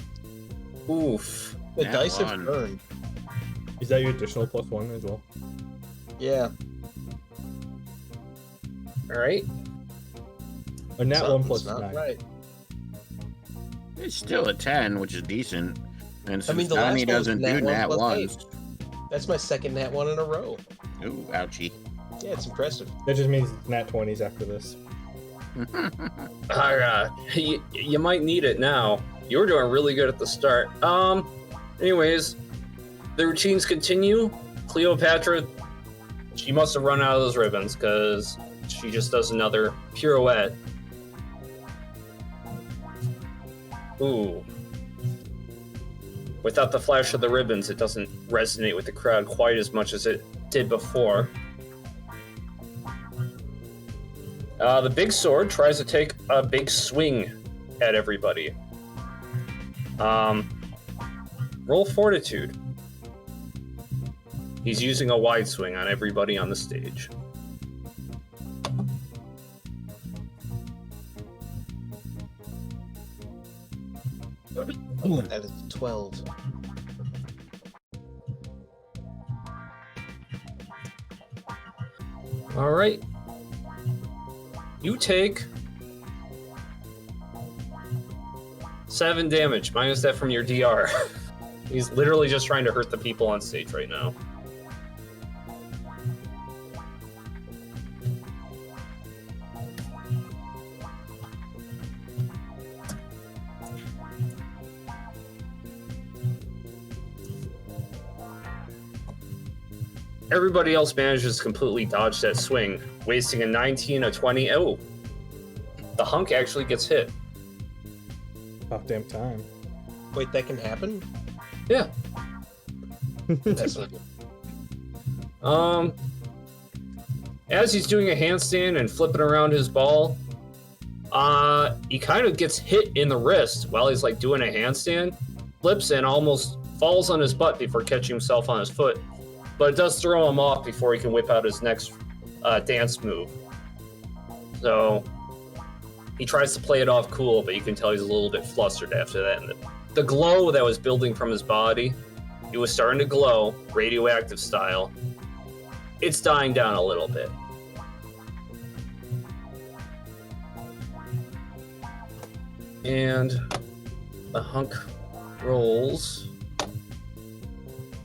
Oof.
The
Nat
dice have
one.
turned.
Is that your additional plus 1 as well?
Yeah.
All right.
A nat 1
something's
plus
not
9.
right.
It's still a 10, which is decent. And since
mean, the
Donnie
last one was
doesn't
nat
do
one
nat
plus
ones.
That's my second nat 1 in a row.
Ooh, ouchie.
Yeah, it's impressive.
That just means nat 20s after this.
You might need it now. You were doing really good at the start. Anyways, the routines continue. Cleopatra, she must have run out of those ribbons because she just does another pirouette. Ooh. Without the flash of the ribbons, it doesn't resonate with the crowd quite as much as it did before. The big sword tries to take a big swing at everybody. Roll fortitude. He's using a wide swing on everybody on the stage.
That is 12.
All right. You take 7 damage, minus that from your DR. He's literally just trying to hurt the people on stage right now. Everybody else manages to completely dodge that swing, wasting a 19, a 20. Oh, the hunk actually gets hit.
About damn time.
Wait, that can happen?
Yeah.
That's not good.
As he's doing a handstand and flipping around his ball, he kind of gets hit in the wrist while he's like doing a handstand, flips and almost falls on his butt before catching himself on his foot. But it does throw him off before he can whip out his next dance move. So he tries to play it off cool, but you can tell he's a little bit flustered after that. And the glow that was building from his body, it was starting to glow, radioactive style. It's dying down a little bit. And the hunk rolls.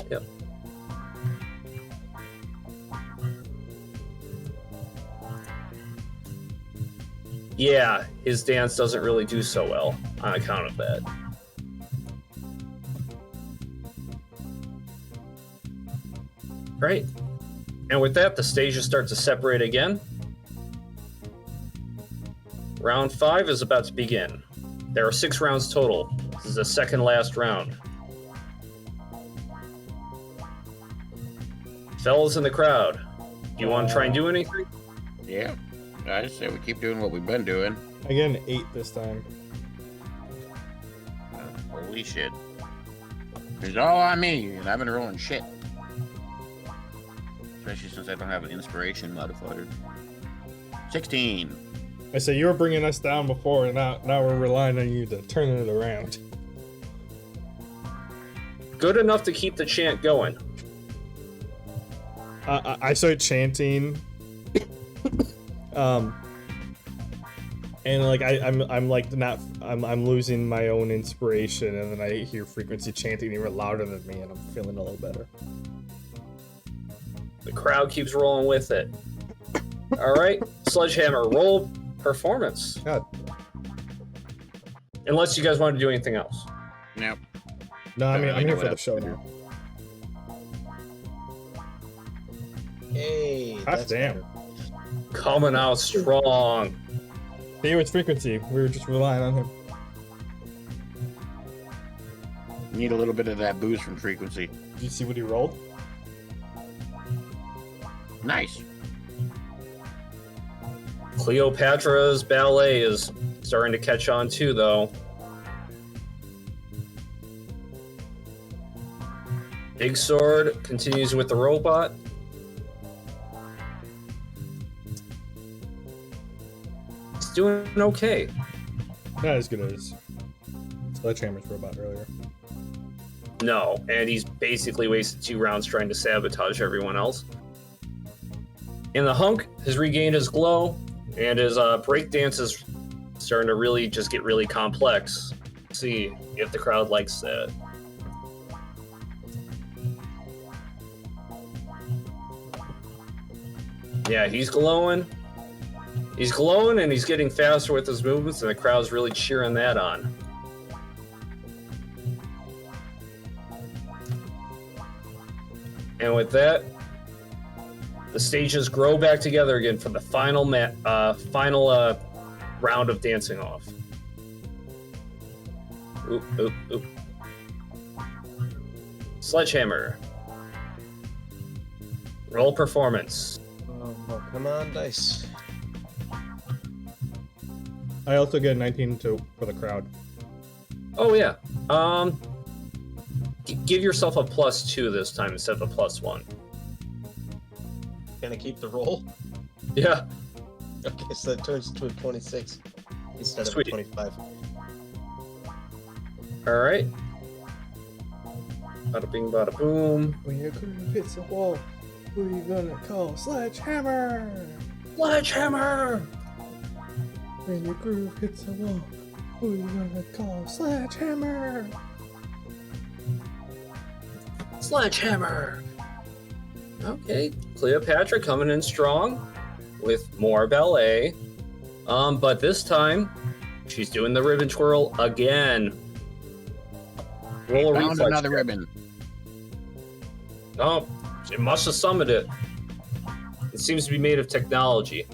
Yep. Yeah, his dance doesn't really do so well on account of that. Right. And with that, the stages start to separate again. Round 5 is about to begin. There are 6 rounds total. This is the second last round. Fellas in the crowd, do you want to try and do anything?
Yeah. I just say we keep doing what we've been doing.
I get an 8 this time.
Holy shit. It's all on me, and I've been rolling shit. Especially since I don't have an inspiration modifier. 16.
I say you were bringing us down before, and now we're relying on you to turn it around.
Good enough to keep the chant going.
I start chanting, and like I'm like not I'm losing my own inspiration, and then I hear Frequency chanting even louder than me, and I'm feeling a little better.
The crowd keeps rolling with it. All right, Sledgehammer, roll performance.
God.
Unless you guys want to do anything else.
Nope.
No, I mean
I
I'm
know
here
what
for the
else
show
to do.
now.
Hey,
God
that's
damn.
better.
Coming out strong.
Here with Frequency, we were just relying on him.
Need a little bit of that boost from Frequency.
Did you see what he rolled?
Nice.
Cleopatra's ballet is starting to catch on too, though. Big Sword continues with the robot. It's doing okay.
Not as good as Sledgehammer's robot earlier.
No, and he's basically wasted 2 rounds trying to sabotage everyone else. And the hunk has regained his glow, and his breakdance is starting to really just get really complex. See if the crowd likes that. Yeah, he's glowing. He's glowing, and he's getting faster with his movements, and the crowd's really cheering that on. And with that, the stages grow back together again for the final round of dancing off. Oop, oop, oop. Sledgehammer. Roll performance.
Oh, come on, dice.
I also get a 19 for the crowd.
Oh yeah. Give yourself a +2 this time instead of a +1.
Can I keep the roll?
Yeah.
Okay, so that turns to a 26 instead
Sweet.
of a 25.
All right. Bada bing, bada boom.
When your groove hits the wall, who are you gonna call? Sledgehammer!
Sledgehammer!
When your groove hits the wall, who are you gonna call? Sledgehammer!
Sledgehammer! Okay, Cleopatra coming in strong with more ballet. But this time, she's doing the ribbon twirl again. Roll a
Found
reflex
another
check.
ribbon.
Oh, it must have summoned it. It seems to be made of technology.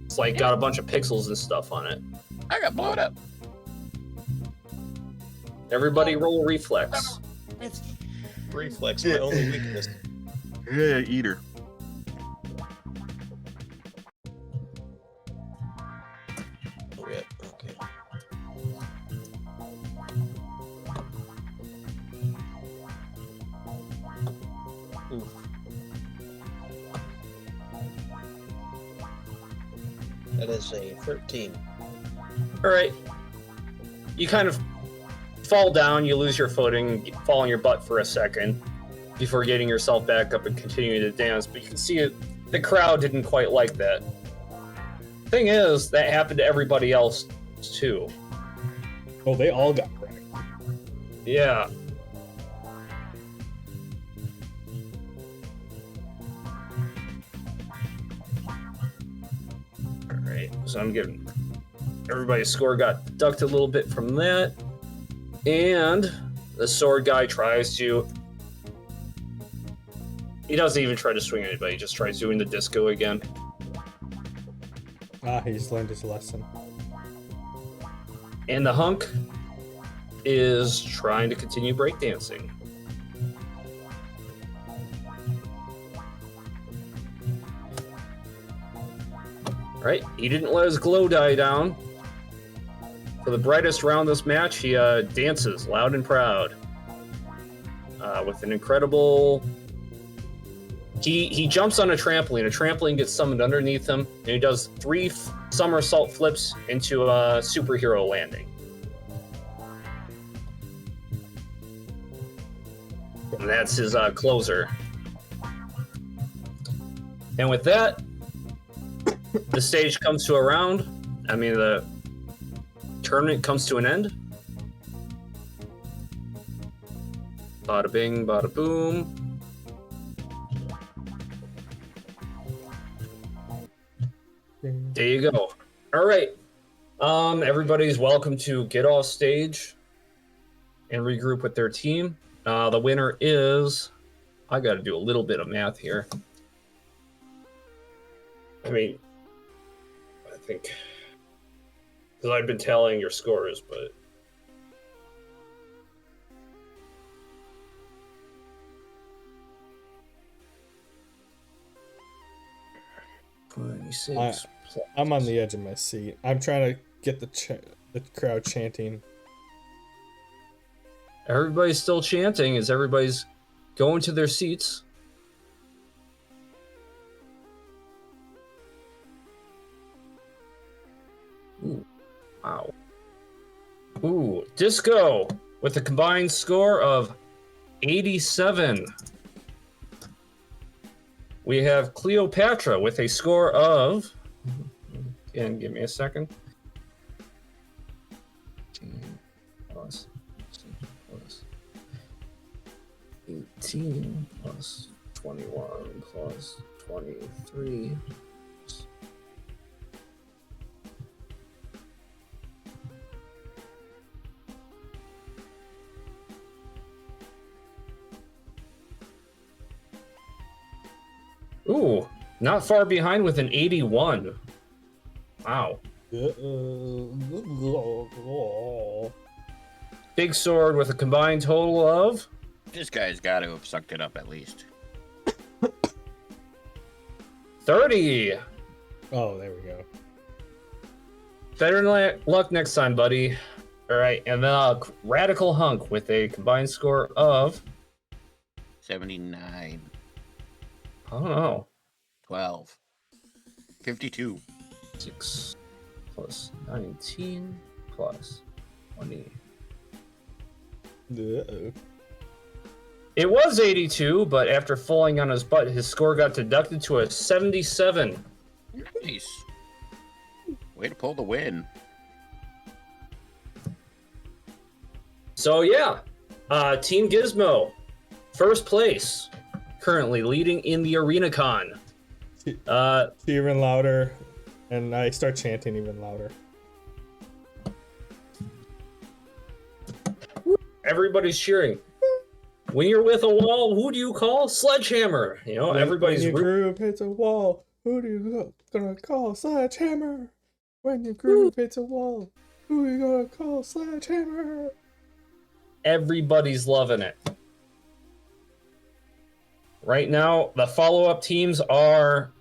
It's like got a bunch of pixels and stuff on it.
I got blown up.
Everybody roll a reflex.
Reflex, my only weakness.
Yeah, eater.
Oh, yeah, okay. Oof. That is a 13.
All right. You kind of fall down, you lose your footing, fall on your butt for a second before getting yourself back up and continuing to dance. But you can see it, the crowd didn't quite like that. Thing is, that happened to everybody else too.
Oh, they all got wrecked.
Yeah. All right. So I'm giving everybody's score got deducted a little bit from that. And the sword guy tries to... He doesn't even try to swing anybody, he just tries doing the disco again.
Ah, he's learned his lesson.
And the hunk is trying to continue breakdancing. Right, he didn't let his glow die down. For the brightest round this match, he dances loud and proud with an incredible He jumps on a trampoline. A trampoline gets summoned underneath him, and he does 3 somersault flips into a superhero landing. And that's his closer. And with that, the stage comes to a round. I mean, the tournament comes to an end. Bada bing, bada boom. There you go. All right. Everybody's welcome to get off stage and regroup with their team. The winner is... I got to do a little bit of math here. I mean, I think... Because I've been tallying your scores, but...
I'm on the edge of my seat. I'm trying to get the crowd chanting.
Everybody's still chanting as everybody's going to their seats. Ooh, wow. Ooh, Disco with a combined score of 87. We have Cleopatra with a score of... And give me a second. 18 plus 21 plus 23. Ooh, not far behind with an 81. Wow. Big Sword with a combined total of...
This guy's got to have sucked it up at least.
30.
Oh, there we go.
Better luck next time, buddy. All right, and then Radical Hunk with a combined score of...
79.
I don't know.
12. 52.
6 plus 19 plus 20.
Uh-oh.
It was 82, but after falling on his butt, his score got deducted to a 77.
Nice. Way to pull the win.
So yeah, Team Gizmo, first place, currently leading in the ArenaCon.
Even louder, and I start chanting even louder.
Everybody's cheering. When you're with a wall, who do you call? Sledgehammer. You know, everybody's...
When your group hits a wall, who do you gonna call? Sledgehammer. When your group hits a wall, who are you gonna call? Sledgehammer.
Everybody's loving it. Right now, the follow-up teams are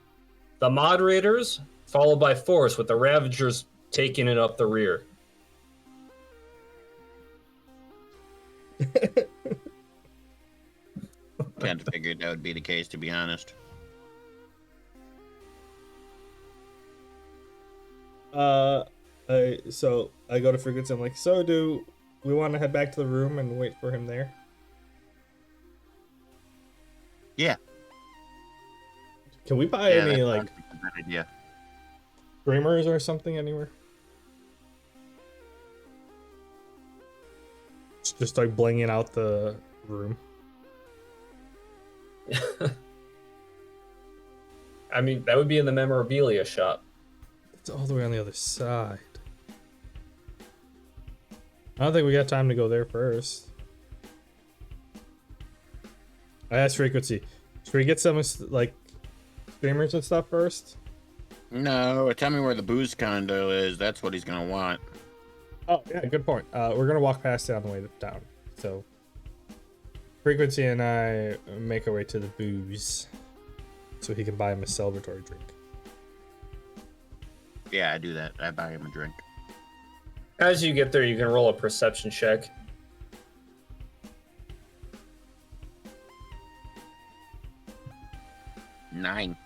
the Moderators, followed by Force, with the Ravagers taking it up the rear.
Kind of figured that would be the case, to be honest.
So I go to Frequency. I'm like, so do we want to head back to the room and wait for him there?
Yeah.
Can we buy any like
idea.
streamers or something anywhere? Just like blinging out the room.
I mean, that would be in the memorabilia shop.
It's all the way on the other side. I don't think we got time to go there first. I asked Frequency, should we get some like streamers and stuff first?
No, tell me where the booze condo is. That's what he's gonna want.
Oh yeah, good point. We're gonna walk past it on the way down. So Frequency and I make our way to the booze so he can buy him a celebratory drink.
Yeah, I do that. I buy him a drink.
As you get there, you can roll a perception check.
9.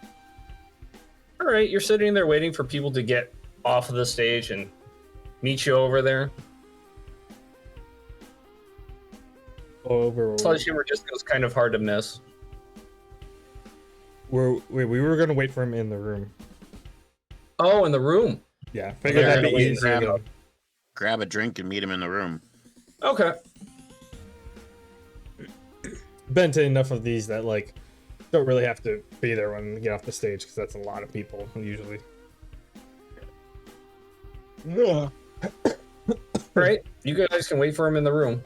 All right, you're sitting there waiting for people to get off of the stage and meet you over there. Sledgehammer just goes kind of hard to miss.
We were gonna wait for him in the room.
Oh, in the room.
Yeah, figured that'd be easier.
Grab a drink and meet him in the room.
Okay.
Been to enough of these that like don't really have to be there when we get off the stage because that's a lot of people usually.
Yeah. Right, you guys can wait for him in the room.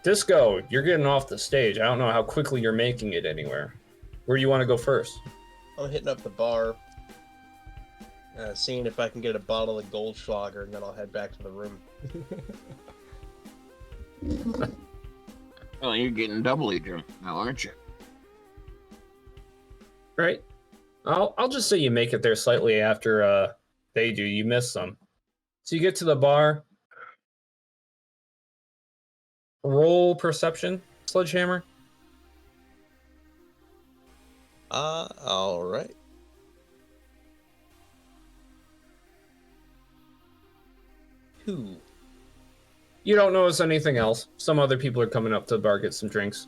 Disco, you're getting off the stage. I don't know how quickly you're making it anywhere. Where do you want to go first?
I'm hitting up the bar, seeing if I can get a bottle of Goldschlager, and then I'll head back to the room.
Oh, you're getting doubly drunk now, aren't you?
Right. I'll just say you make it there slightly after they do. You miss some. So you get to the bar. Roll perception, Sledgehammer.
All right. Two.
You don't notice anything else. Some other people are coming up to the bar, get some drinks.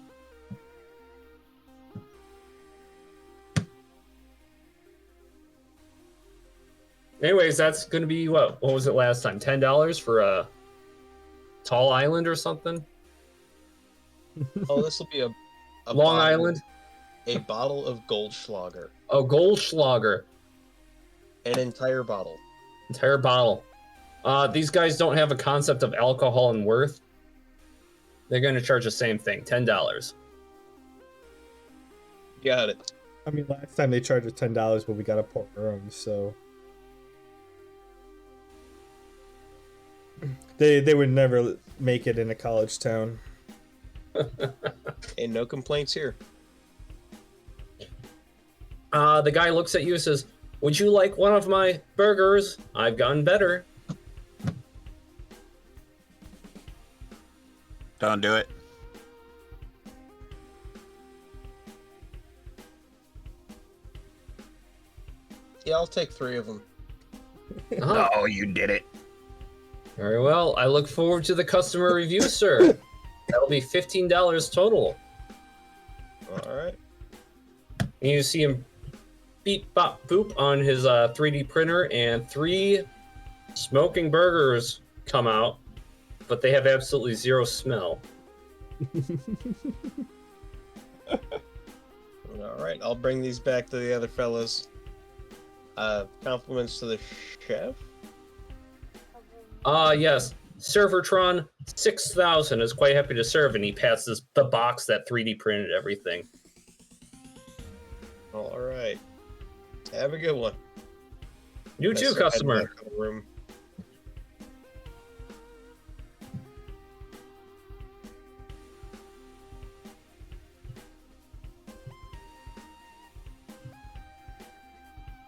Anyways, that's going to be what was it last time? $10 for a Tall Island or something?
Oh, this will be a
Long
bottle,
Island?
A bottle of Goldschlager.
Oh, Goldschlager.
An entire bottle.
Entire bottle. These guys don't have a concept of alcohol and worth. They're going to charge the same thing, $10.
Got it.
I mean, last time they charged us $10, but we got to pour our own, so they would never make it in a college town.
And no complaints here.
The guy looks at you and says, "Would you like one of my burgers? I've gotten better."
Don't do it.
Yeah, I'll take 3 of them.
Uh-huh.
Oh, you did it.
Very well. I look forward to the customer review, sir. That'll be $15 total.
All right.
And you see him beep, bop, boop on his 3D printer, and 3 smoking burgers come out, but they have absolutely zero smell.
All right. I'll bring these back to the other fellas. Compliments to the chef.
Yes. Servertron 6000 is quite happy to serve, and he passes the box that 3D printed everything.
All right. Have a good one.
You too,
Let's head
customer.
back to the room.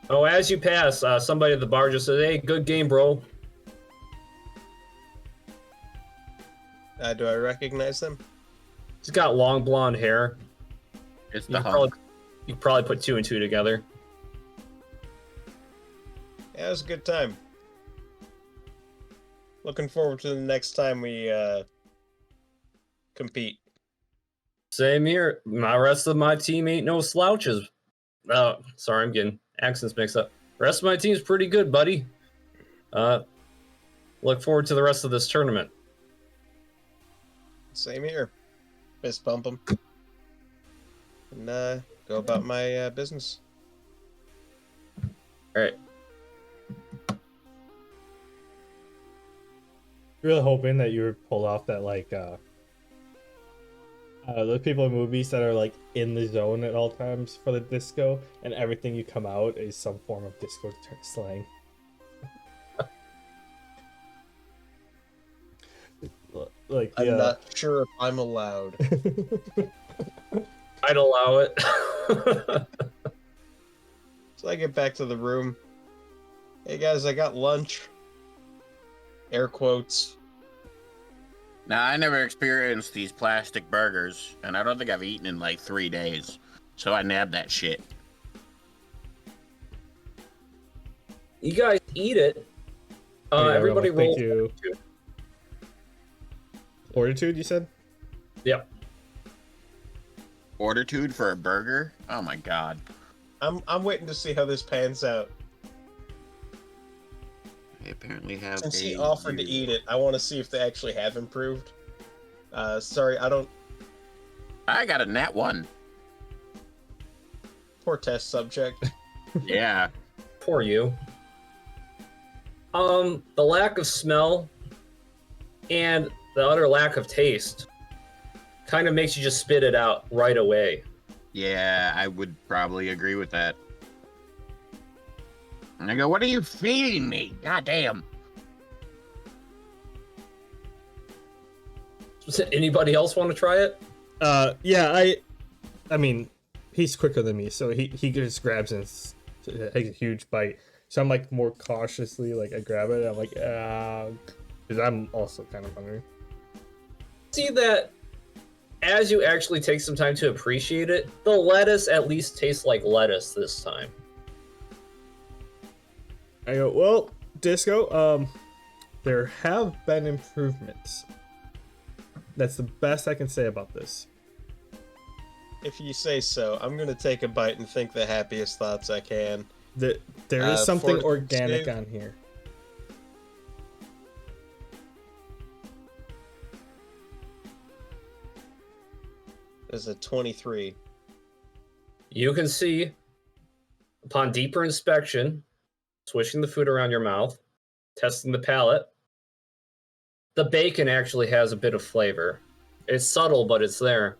Oh, as you pass, somebody at the bar just says, "Hey, good game, bro."
Do I recognize them?
He's got long blonde hair.
It's
You
the
could
hunk.
probably put 2 and 2 together.
Yeah, it was a good time. Looking forward to the next time we compete.
Same here. My rest of my team ain't no slouches. Sorry, I'm getting accents mixed up. Rest of my team's pretty good, buddy. Look forward to the rest of this tournament.
Same here. Fist bump them. And go about my business.
All right.
Really hoping that you would pull off that like those people in movies that are like in the zone at all times for the disco, and everything you come out is some form of disco slang. Like
I'm not sure if I'm allowed.
I'd allow it.
So I get back to the room. Hey guys, I got lunch. Air quotes.
Now, I never experienced these plastic burgers, and I don't think I've eaten in like 3 days. So I nabbed that shit.
You guys eat it.
Oh, yeah,
Everybody
Romo,
roll.
thank you. Fortitude, you said?
Yep.
Fortitude for a burger? Oh my god.
I'm waiting to see how this pans out.
They apparently have
Since he
a
offered to
0.
eat it, I want to see if they actually have improved. Sorry, I don't.
I got a nat 1.
Poor test subject.
Yeah.
Poor you. The lack of smell and the utter lack of taste kind of makes you just spit it out right away.
Yeah, I would probably agree with that. And I go, what are you feeding me? God damn.
Does anybody else want to try it?
Yeah, I mean, he's quicker than me, so he just grabs and takes a huge bite. So I'm like more cautiously, like I grab it, and I'm like, because I'm also kind of hungry.
See that as you actually take some time to appreciate it, the lettuce at least tastes like lettuce this time.
I go, well, Disco, there have been improvements. That's the best I can say about this.
If you say so, I'm gonna take a bite and think the happiest thoughts I can.
There is something
Fortitude
organic
save?
on here.
Is a 23.
You can see, upon deeper inspection, swishing the food around your mouth, testing the palate, the bacon actually has a bit of flavor. It's subtle, but it's there.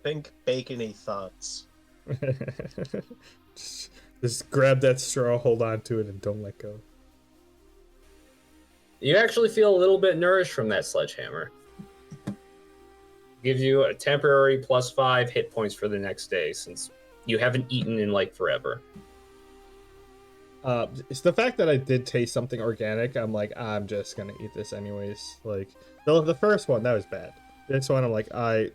Think bacony thoughts.
just grab that straw, hold on to it, and don't let go.
You actually feel a little bit nourished from that sledgehammer. Gives you a temporary +5 hit points for the next day, since you haven't eaten in like forever.
It's the fact that I did taste something organic. I'm like, I'm just gonna eat this anyways. Like the first one, that was bad. This one, I'm like, I'm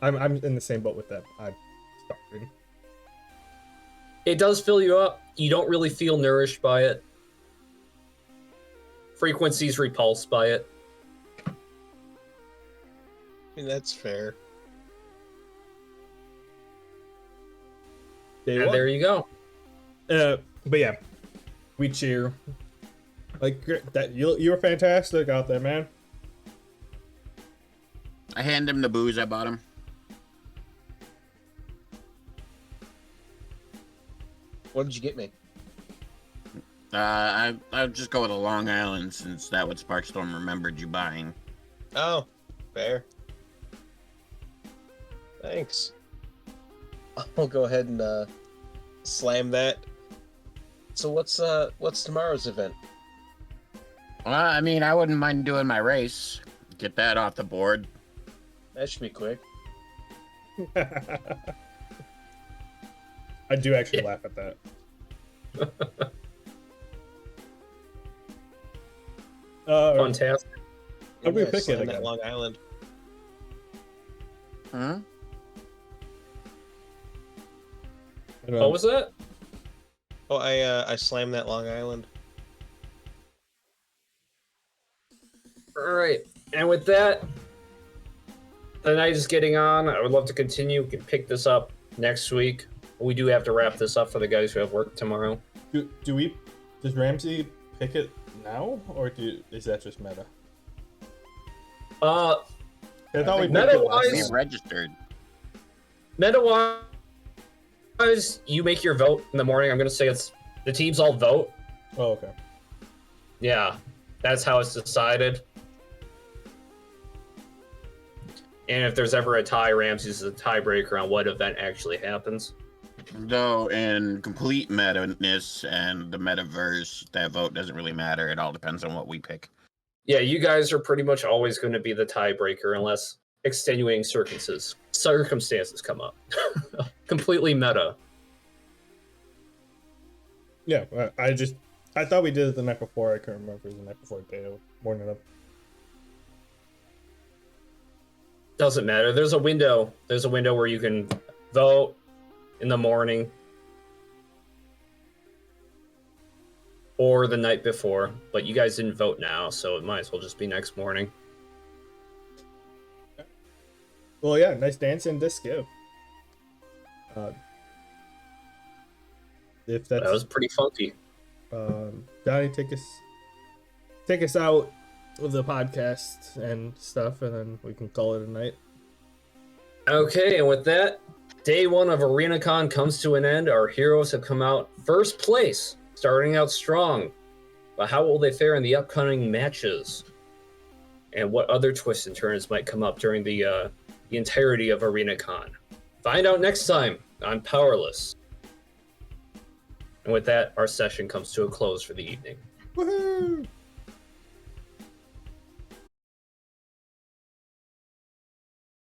in the same boat with them. I'm starving.
It does fill you up. You don't really feel nourished by it. Frequency's repulsed by it.
I mean, that's fair.
And there you go.
But yeah, we cheer. Like that, you were fantastic out there, man.
I hand him the booze I bought him.
What did you get me?
I'll just go with a Long Island since that's what Sparkstorm remembered you buying.
Oh, fair. Thanks. I'll go ahead and slam that. So what's tomorrow's event?
Well, I mean, I wouldn't mind doing my race. Get that off the board.
That should be quick.
I do actually laugh at that.
Fantastic.
How do we
Yeah,
pick it
slam
again?
that Long Island.
Hmm?
What was that?
Oh, I slammed that Long Island.
All right. And with that, the night is getting on. I would love to continue. We can pick this up next week. We do have to wrap this up for the guys who have work tomorrow.
Does Ramsey pick it now, or is that just meta?
I
thought we
think
picked it
meta-wise-
last
We
time.
registered.
Meta-wise, you make your vote in the morning. I'm going to say it's the teams all vote.
Oh, okay.
Yeah, that's how it's decided. And if there's ever a tie, Ramsey's a tiebreaker on what event actually happens.
Though in complete meta-ness and the metaverse, that vote doesn't really matter. It all depends on what we pick.
Yeah, you guys are pretty much always going to be the tiebreaker unless extenuating circumstances come up. Completely meta.
Yeah, I thought we did it the night before. I couldn't remember if it was the night before, day or morning of.
Doesn't matter. There's a window. There's a window where you can vote in the morning or the night before. But you guys didn't vote now, so it might as well just be next morning.
Well, yeah, nice dance and disc give. If that's
That was pretty funky.
Johnny, take us out with the podcast and stuff, and then we can call it a night.
Okay, and with that, day one of ArenaCon comes to an end. Our heroes have come out first place, starting out strong. But how will they fare in the upcoming matches? And what other twists and turns might come up during the entirety of ArenaCon? Find out next time on Powerless. And with that, our session comes to a close for the evening.
Woohoo!